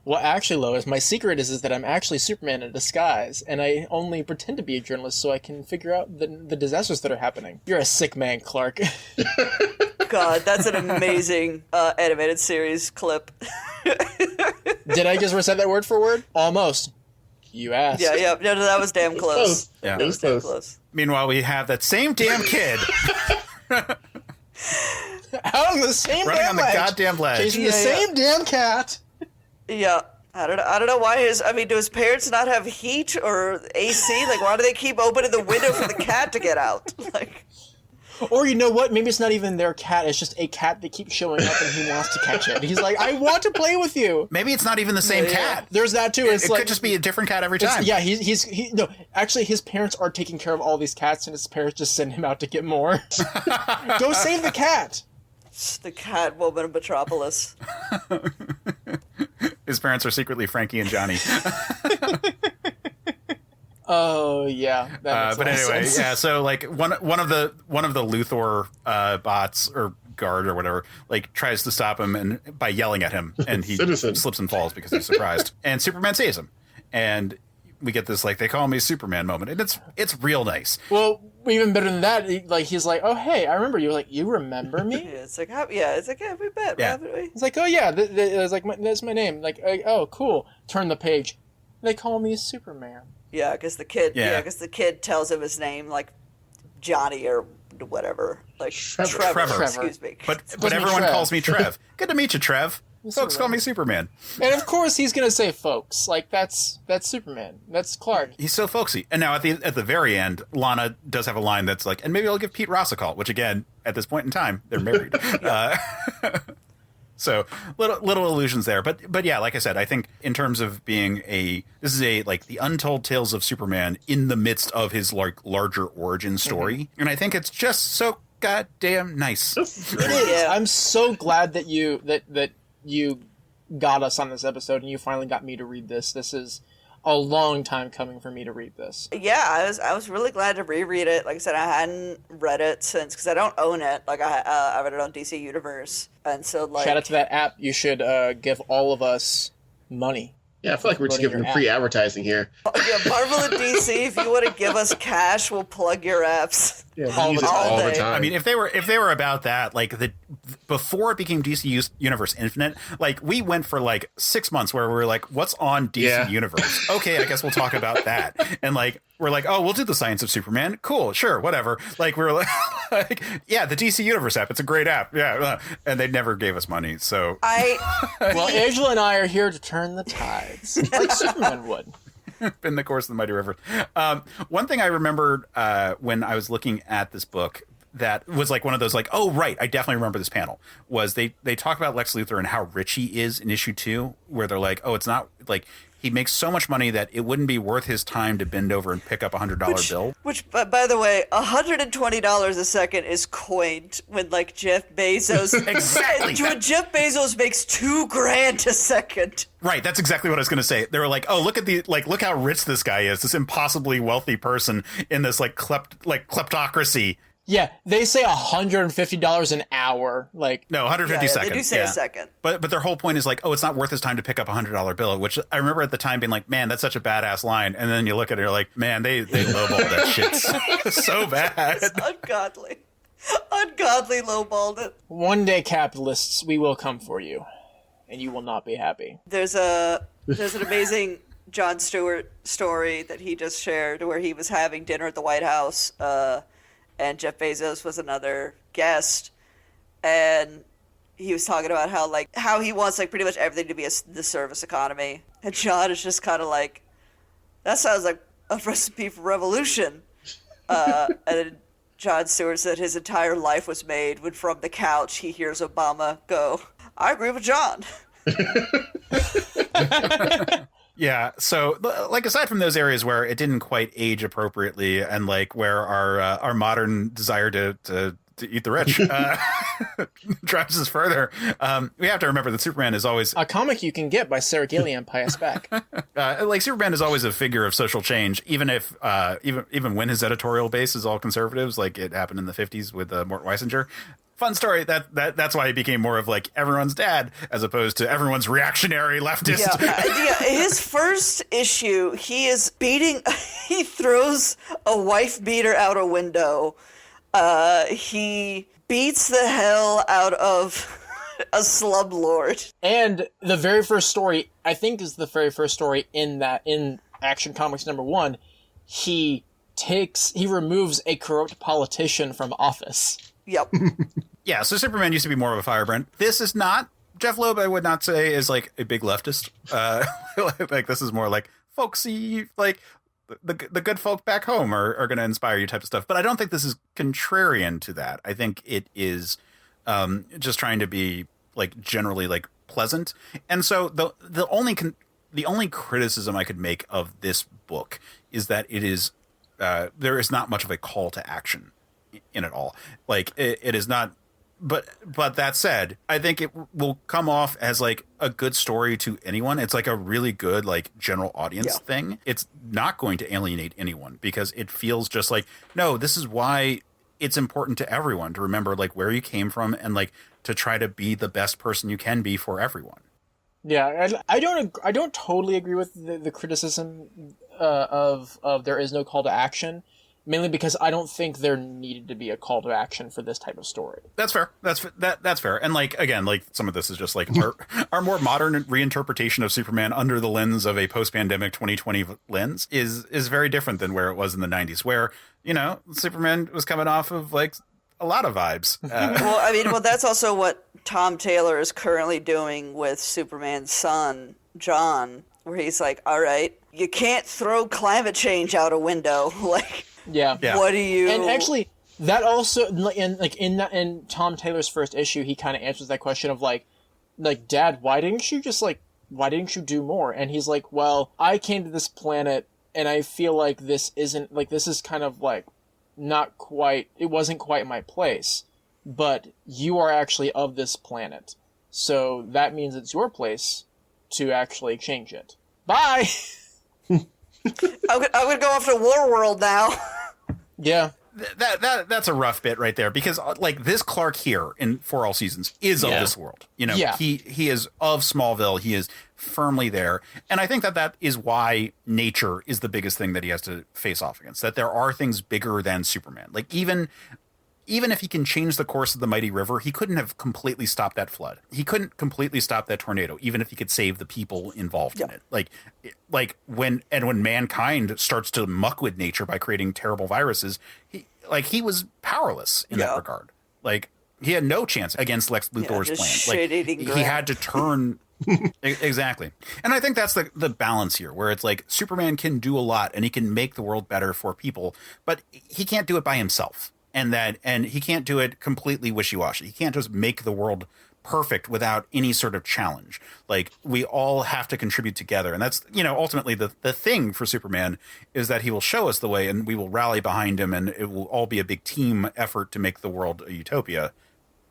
Well, actually, Lois, my secret is that I'm actually Superman in disguise, and I only pretend to be a journalist so I can figure out the disasters that are happening. You're a sick man, Clark. God, that's an amazing animated series clip. Did I just recite that word for word? Almost. You asked. Yeah. No, that was damn close. Yeah. That was damn close. Meanwhile, we have that same damn kid Out on the same running damn on the ledge, goddamn ledge. chasing the same damn cat. Yeah. I don't know why do his parents not have heat or AC? Like, why do they keep opening the window for the cat to get out? Like, Or you know what? Maybe it's not even their cat. It's just a cat that keeps showing up and he wants to catch it. He's like, I want to play with you. Maybe it's not even the same cat. There's that too. It could just be a different cat every time. Yeah, no. Actually, his parents are taking care of all these cats, and his parents just send him out to get more. Go save the cat. It's the cat woman of Metropolis. His parents are secretly Frankie and Johnny. Oh yeah, but anyway, sense. yeah. So like one of the Luthor bots or guard or whatever like tries to stop him and by yelling at him, and he slips and falls because he's surprised. And Superman saves him, and we get this like they call me Superman moment, and it's real nice. Well, even better than that, he's like, oh hey, I remember you. Like, you remember me? It's like we bet, haven't we? It's like, oh yeah, it's like that's my name. Like, oh cool. Turn the page. They call me Superman. Yeah, because the kid tells him his name, like Johnny or whatever, like Trevor. Excuse me. But everyone calls me Trev. Good to meet you, Trev. Folks call me Superman. And of course he's gonna say folks. Like that's Superman. That's Clark. He's so folksy. And now at the very end, Lana does have a line that's like, and maybe I'll give Pete Ross a call, which again, at this point in time, they're married. So little illusions there, but yeah, like I said, I think in terms of being this is like the untold tales of Superman in the midst of his like larger origin story, and I think it's just so goddamn nice. It is. Yeah. I'm so glad that you got us on this episode and you finally got me to read this. This is a long time coming for me to read this. Yeah, I was really glad to reread it. Like I said, I hadn't read it since because I don't own it. Like I read it on DC Universe, and so like shout out to that app. You should give all of us money. Yeah, I feel like we're just giving them free advertising here. Yeah, Marvel and DC, if you want to give us cash, we'll plug your apps. Yeah, all the time. I mean, if they were about that, like before it became DC Universe Infinite, like we went for like 6 months where we were like, what's on DC Universe? Okay, I guess we'll talk about that. And like we're like, oh, we'll do the Science of Superman. Cool, sure, whatever. Like we were like yeah, the DC Universe app. It's a great app. Yeah, and they never gave us money. So well, Angela and I are here to turn the tides, like Superman would. In the course of the mighty river. One thing I remembered when I was looking at this book that was like one of those like, oh, right, I definitely remember this panel, was they talk about Lex Luthor and how rich he is in issue 2, where they're like, oh, it's not like he makes so much money that it wouldn't be worth his time to bend over and pick up $100 bill. Which, by the way, $120 a second is coined when like Jeff Bezos. Exactly. When Jeff Bezos makes $2,000 a second. Right, that's exactly what I was going to say. They were like, "Oh, look how rich this guy is. This impossibly wealthy person in this kleptocracy." Yeah, they say $150 an hour. Like no, 150 seconds. They do say a second. But their whole point is like, oh, it's not worth his time to pick up $100 bill. Which I remember at the time being like, man, that's such a badass line. And then you look at it, you're like, man, they lowballed that shit so bad. It's ungodly lowballed it. One day, capitalists, we will come for you, and you will not be happy. There's an amazing Jon Stewart story that he just shared where he was having dinner at the White House. And Jeff Bezos was another guest, and he was talking about how he wants like pretty much everything to be the service economy. And John is just kind of like, that sounds like a recipe for revolution. And then Jon Stewart said his entire life was made when from the couch he hears Obama go, "I agree with John." Yeah, so like aside from those areas where it didn't quite age appropriately, and like where our modern desire to eat the rich drives us further, we have to remember that Superman is always a comic you can get by Sarah Gilliam. Pay us back. Like Superman is always a figure of social change, even if even when his editorial base is all conservatives, like it happened in the 50s with Mort Weisinger. Fun story. That's why he became more of like everyone's dad as opposed to everyone's reactionary leftist. Yeah. His first issue, he throws a wife beater out a window. He beats the hell out of a slumlord. And the very first story, I think, is the very first story in Action Comics #1. He removes a corrupt politician from office. Yep. Yeah, so Superman used to be more of a firebrand. This is not. Jeph Loeb, I would not say, is like a big leftist. Like this is more like folksy, like the good folk back home are going to inspire you type of stuff. But I don't think this is contrarian to that. I think it is just trying to be like generally like pleasant. And so the only criticism I could make of this book is that it is there is not much of a call to action in it all. Like it is not. But that said, I think it will come off as like a good story to anyone. It's like a really good like general audience thing. It's not going to alienate anyone because it feels just like, no, this is why it's important to everyone to remember like where you came from and like to try to be the best person you can be for everyone. Yeah, I don't totally agree with the criticism of there is no call to action. Mainly because I don't think there needed to be a call to action for this type of story. That's fair. That's fair. And like again, like some of this is just like our more modern reinterpretation of Superman under the lens of a post-pandemic 2020 lens is very different than where it was in the 90s, where Superman was coming off of like a lot of vibes. Well, that's also what Tom Taylor is currently doing with Superman's son, John, where he's like, all right, you can't throw climate change out a window, like. Yeah. What do you? And actually, that also in Tom Taylor's first issue, he kind of answers that question of like, Dad, why didn't you do more? And he's like, well, I came to this planet, and I feel like this is kind of like not quite. It wasn't quite my place, but you are actually of this planet, so that means it's your place to actually change it. Bye. I would go off to Warworld now. Yeah. That's a rough bit right there because like this Clark here in For All Seasons is of this world. He is of Smallville. He is firmly there. And I think that is why nature is the biggest thing that he has to face off against, that there are things bigger than Superman. Like even if he can change the course of the mighty river, he couldn't have completely stopped that flood. He couldn't completely stop that tornado, even if he could save the people involved in it. Like when mankind starts to muck with nature by creating terrible viruses, he was powerless in that regard. Like he had no chance against Lex Luthor's plan. Like he had to turn. Exactly. And I think that's the balance here, where it's like Superman can do a lot and he can make the world better for people, but he can't do it by himself. And he can't do it completely wishy-washy. He can't just make the world perfect without any sort of challenge. Like we all have to contribute together. And that's, ultimately the thing for Superman is that he will show us the way and we will rally behind him and it will all be a big team effort to make the world a utopia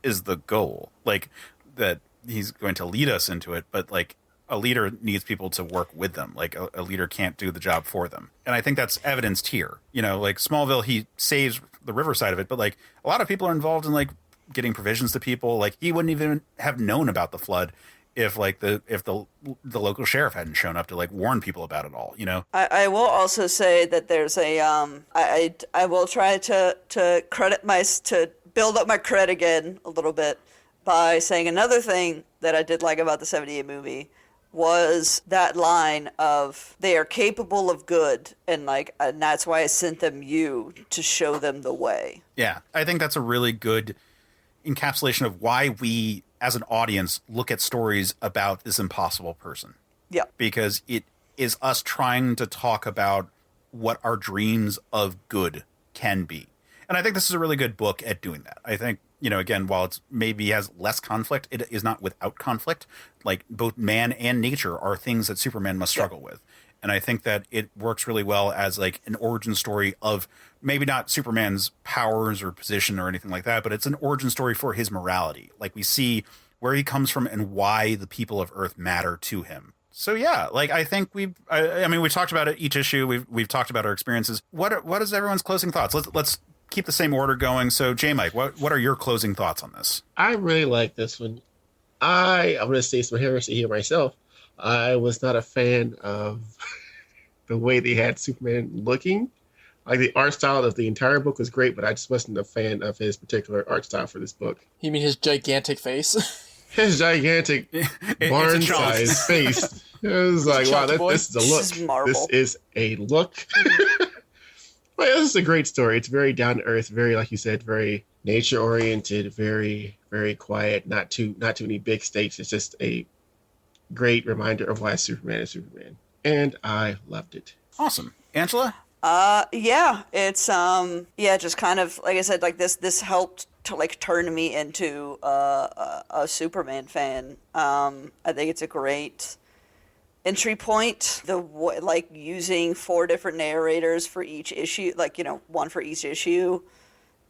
is the goal. Like that he's going to lead us into it, but like a leader needs people to work with them. Like a leader can't do the job for them. And I think that's evidenced here. Like Smallville, he saves the river side of it, but like a lot of people are involved in like getting provisions to people. Like he wouldn't even have known about the flood if the local sheriff hadn't shown up to like warn people about it all. I will also say that there's a I will try to build up my cred again a little bit by saying another thing that I did like about the 78 movie was that line of they are capable of good and that's why I sent them you to show them the way. Yeah, I think that's a really good encapsulation of why we as an audience look at stories about this impossible person. Yeah. Because it is us trying to talk about what our dreams of good can be. And I think this is a really good book at doing that. I think, again, while it's maybe has less conflict, it is not without conflict. Like both man and nature are things that Superman must struggle with. And I think that it works really well as like an origin story of maybe not Superman's powers or position or anything like that, but it's an origin story for his morality. Like we see where he comes from and why the people of Earth matter to him. So yeah, like I think we talked about it each issue. We've talked about our experiences. What is everyone's closing thoughts? Let's keep the same order going. So Jmike, what are your closing thoughts on this? I really like this one. I'm going to say some heresy here myself. I was not a fan of the way they had Superman looking. Like the art style of the entire book was great, but I just wasn't a fan of his particular art style for this book. You mean his gigantic face? His gigantic barn-sized face. It was like, wow, this is a look. This is a look. But this is a great story. It's very down to earth, very, like you said, very nature oriented, very, very quiet. Not too many big stakes. It's just a great reminder of why Superman is Superman, and I loved it. Awesome. Angela? Yeah, it's just kind of like I said, like this helped to like turn me into a Superman fan. I think it's a great entry point. Like using 4 different narrators for each issue, like one for each issue,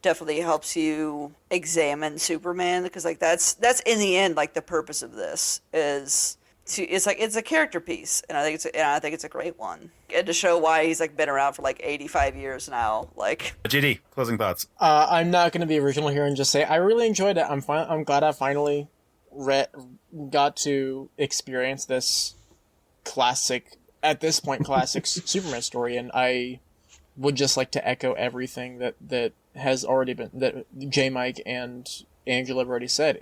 definitely helps you examine Superman, because like that's in the end like the purpose of this is. It's a character piece, and I think it's a great one, and to show why he's like been around for like 85 years now. Like, JD, closing thoughts. I'm not going to be original here and just say I really enjoyed it. I'm glad I finally got to experience this classic, at this point, classic Superman story, and I would just like to echo everything that has already been, that Jmike and Angela have already said.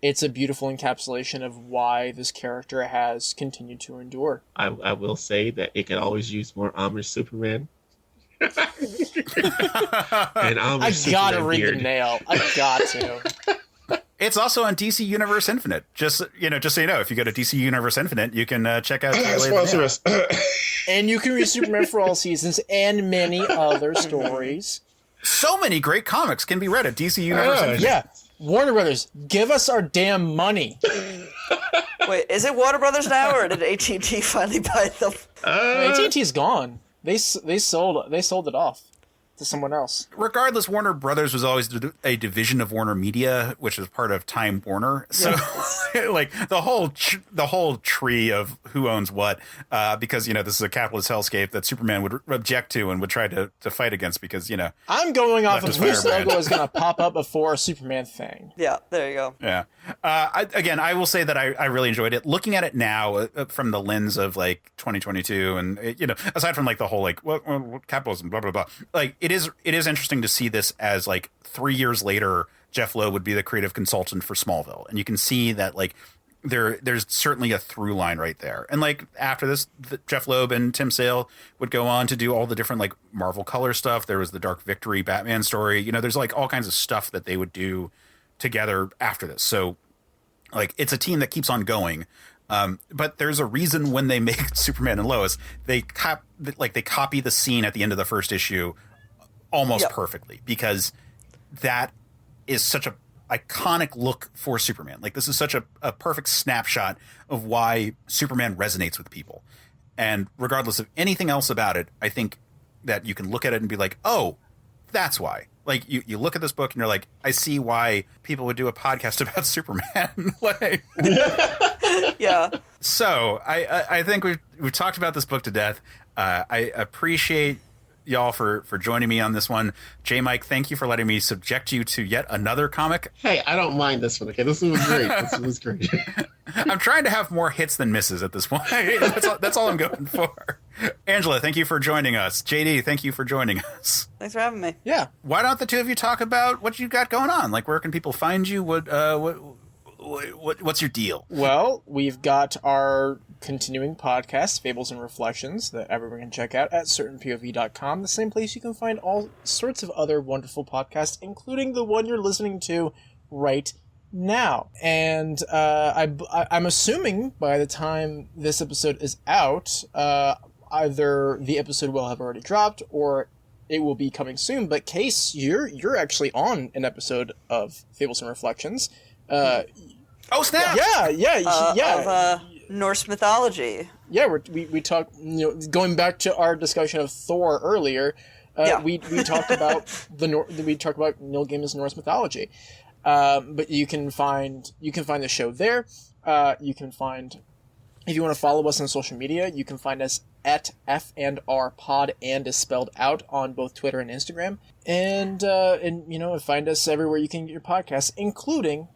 It's a beautiful encapsulation of why this character has continued to endure. I will say that it could always use more Amish Superman. And Amish I gotta Superman read beard. the nail. I got to. It's also on DC Universe Infinite. Just so you know, if you go to DC Universe Infinite, you can check out. Sponsor us. And you can read Superman for All Seasons and many other stories. So many great comics can be read at DC Universe Infinite. Yeah. Warner Brothers, give us our damn money. wait, is it Warner Brothers now, or did AT&T finally buy them? AT&T's gone. They sold it off to someone else. Regardless, Warner Brothers was always a division of Warner Media, which is part of Time Warner. So, like the whole tree of who owns what, because this is a capitalist hellscape that Superman would object to and would try to fight against, because I'm going off of whose Firebrand. logo is going to pop up before a Superman thing. Yeah, there you go. Yeah. I will say that I really enjoyed it. Looking at it now from the lens of like 2022, and aside from like the whole like what capitalism, blah blah blah, like it is interesting to see this as like 3 years later, Jeph Loeb would be the creative consultant for Smallville, and you can see that like there's certainly a through line right there. And like after this, Jeph Loeb and Tim Sale would go on to do all the different like Marvel color stuff. There was the Dark Victory Batman story. There's like all kinds of stuff that they would do together after this. So like it's a team that keeps on going. But there's a reason when they make Superman and Lois, they copy the scene at the end of the first issue almost perfectly, because that is such a iconic look for Superman. Like this is such a perfect snapshot of why Superman resonates with people. And regardless of anything else about it, I think that you can look at it and be like, oh, that's why. Like you look at this book and you're like, I see why people would do a podcast about Superman. Like, Yeah. so I think we've talked about this book to death. I appreciate y'all for joining me on this one. Jmike, thank you for letting me subject you to yet another comic. Hey, I don't mind this one. Okay, this one was great. This was great. I'm trying to have more hits than misses at this point. That's all I'm going for. Angela, thank you for joining us. JD, thank you for joining us. Thanks for having me. Yeah. Why don't the two of you talk about what you got going on? Like, where can people find you? What's your deal? Well, we've got our continuing podcast, Fables and Reflections, that everyone can check out at certainpov.com, the same place you can find all sorts of other wonderful podcasts, including the one you're listening to right now. And I'm assuming by the time this episode is out, either the episode will have already dropped or it will be coming soon. But Case, you're actually on an episode of Fables and Reflections. Oh, snap! Of Norse mythology. Yeah, we talked. Going back to our discussion of Thor earlier, we talked about Neil Gaiman's Norse mythology. But you can find the show there. You can find, if you want to follow us on social media, you can find us at F&R Pod, and is spelled out, on both Twitter and Instagram. And find us everywhere you can get your podcasts, including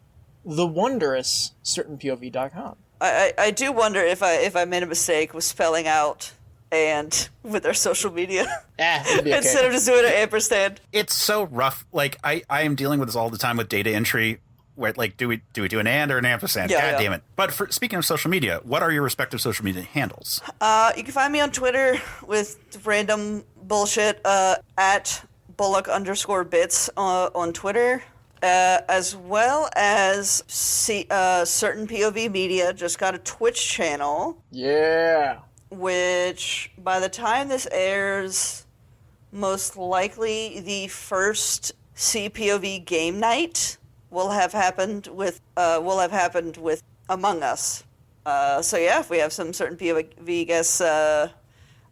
the wondrous certainpov.com. I do wonder if I made a mistake with spelling out and with our social media It'd be okay. instead of just doing an ampersand. It's so rough. Like I am dealing with this all the time with data entry. Where like, do we do an and or an ampersand? God damn it! But speaking of social media, what are your respective social media handles? You can find me on Twitter with random bullshit at Bullock_bits on Twitter. As well as Certain POV Media just got a Twitch channel. Yeah. which by the time this airs, most likely the first CPOV game night will have happened with Among Us. So yeah, if we have some certain POV guests,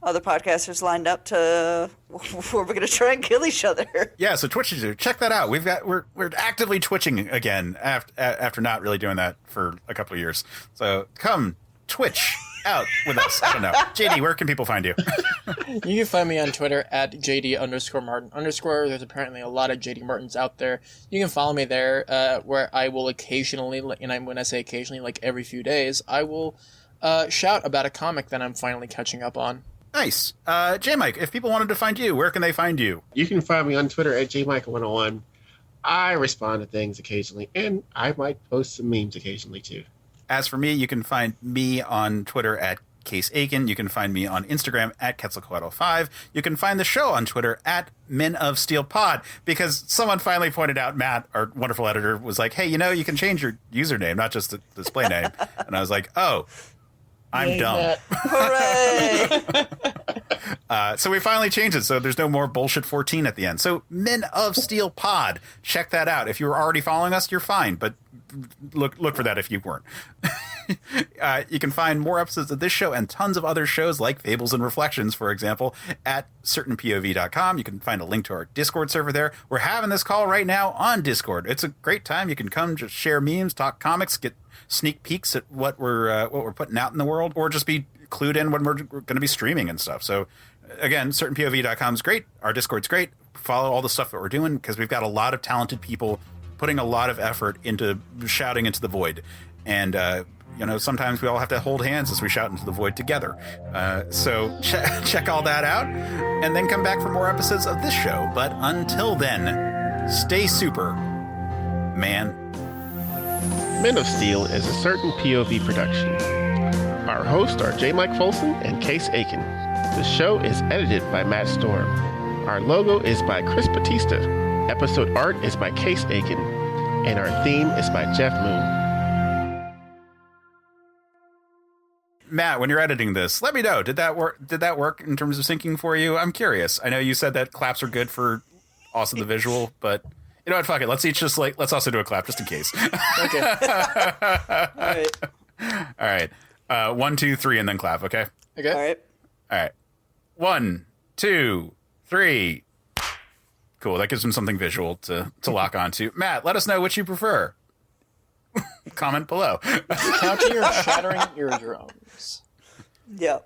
other podcasters lined up to where we're going to try and kill each other. Yeah, so Twitch, check that out. We're actively twitching again after not really doing that for a couple of years. So come Twitch out with us. I don't know. JD, where can people find you? You can find me on Twitter at JD_Martin_. There's apparently a lot of JD Martins out there. You can follow me there, where I will occasionally, and when I say occasionally, like every few days, I will shout about a comic that I'm finally catching up on. Nice. Jmike, if people wanted to find you, where can they find you? You can find me on Twitter at JMike101. I respond to things occasionally, and I might post some memes occasionally, too. As for me, you can find me on Twitter at Case Aiken. You can find me on Instagram at Quetzalcoatl5. You can find the show on Twitter at Men of Steel Pod, because someone finally pointed out, Matt, our wonderful editor, was like, hey, you can change your username, not just the display name. And I was like, oh, I'm dumb. Hooray! So we finally changed it, so there's no more bullshit 14 at the end. So Men of Steel Pod, check that out. If you were already following us, you're fine, but look for that if you weren't. You can find more episodes of this show and tons of other shows like Fables and Reflections, for example, at certainpov.com. You can find a link to our Discord server there. We're having this call right now on Discord. It's a great time. You can come just share memes, talk comics, get sneak peeks at what we're putting out in the world, or just be clued in when we're going to be streaming and stuff. So again, certainpov.com is great. Our Discord's great. Follow all the stuff that we're doing, because we've got a lot of talented people putting a lot of effort into shouting into the void. And, sometimes we all have to hold hands as we shout into the void together. So check all that out, and then come back for more episodes of this show. But until then, stay super, man. Men of Steel is a certain POV production. Our hosts are Jmike Wholesome and Case Aiken. The show is edited by Matt Storm. Our logo is by Chris Batista. Episode art is by Case Aiken. And our theme is by Jeph Moon. Matt, when you're editing this, let me know. Did that work in terms of syncing for you? I'm curious. I know you said that claps are good for also the visual, but you know what? Fuck it. Let's also do a clap just in case. Okay. All right. 1, 2, 3, and then clap. Okay. Okay. All right. 1, 2, 3. Cool. That gives them something visual to lock onto. Matt, let us know which you prefer. Comment below. Counting or shattering eardrums. Yeah.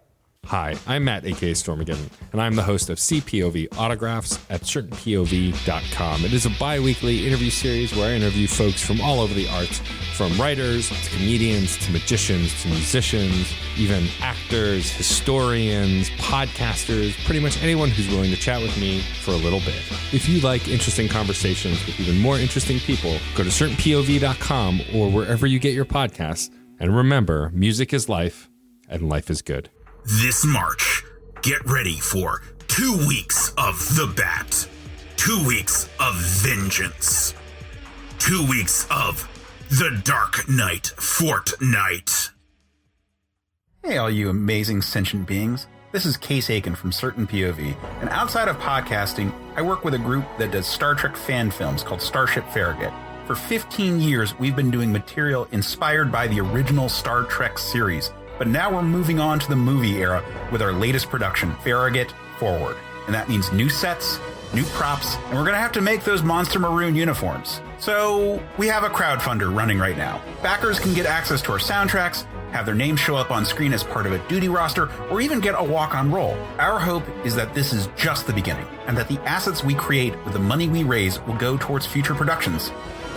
Hi, I'm Matt, aka Stormageddon, and I'm the host of CPOV Autographs at certainpov.com. It is a bi-weekly interview series where I interview folks from all over the arts, from writers to comedians to magicians to musicians, even actors, historians, podcasters, pretty much anyone who's willing to chat with me for a little bit. If you like interesting conversations with even more interesting people, go to certainpov.com or wherever you get your podcasts. And remember, music is life, and life is good. This March, get ready for 2 weeks of The Bat, 2 weeks of Vengeance, 2 weeks of The Dark Knight Fortnight. Hey, all you amazing sentient beings. This is Case Aiken from Certain POV, and outside of podcasting, I work with a group that does Star Trek fan films called Starship Farragut. For 15 years, we've been doing material inspired by the original Star Trek series, but now we're moving on to the movie era with our latest production, Farragut Forward. And that means new sets, new props, and we're gonna have to make those monster maroon uniforms. So we have a crowdfunder running right now. Backers can get access to our soundtracks, have their names show up on screen as part of a duty roster, or even get a walk-on role. Our hope is that this is just the beginning, and that the assets we create with the money we raise will go towards future productions,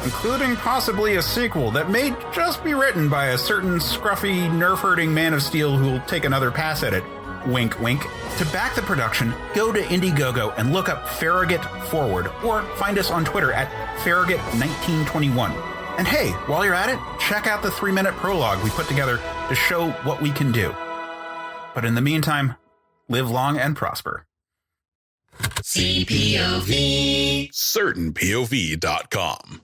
including possibly a sequel that may just be written by a certain scruffy, nerf-hurting Man of Steel who'll take another pass at it. Wink, wink. To back the production, go to Indiegogo and look up Farragut Forward, or find us on Twitter at Farragut1921. And hey, while you're at it, check out the 3-minute prologue we put together to show what we can do. But in the meantime, live long and prosper. CPOV. CertainPOV.com.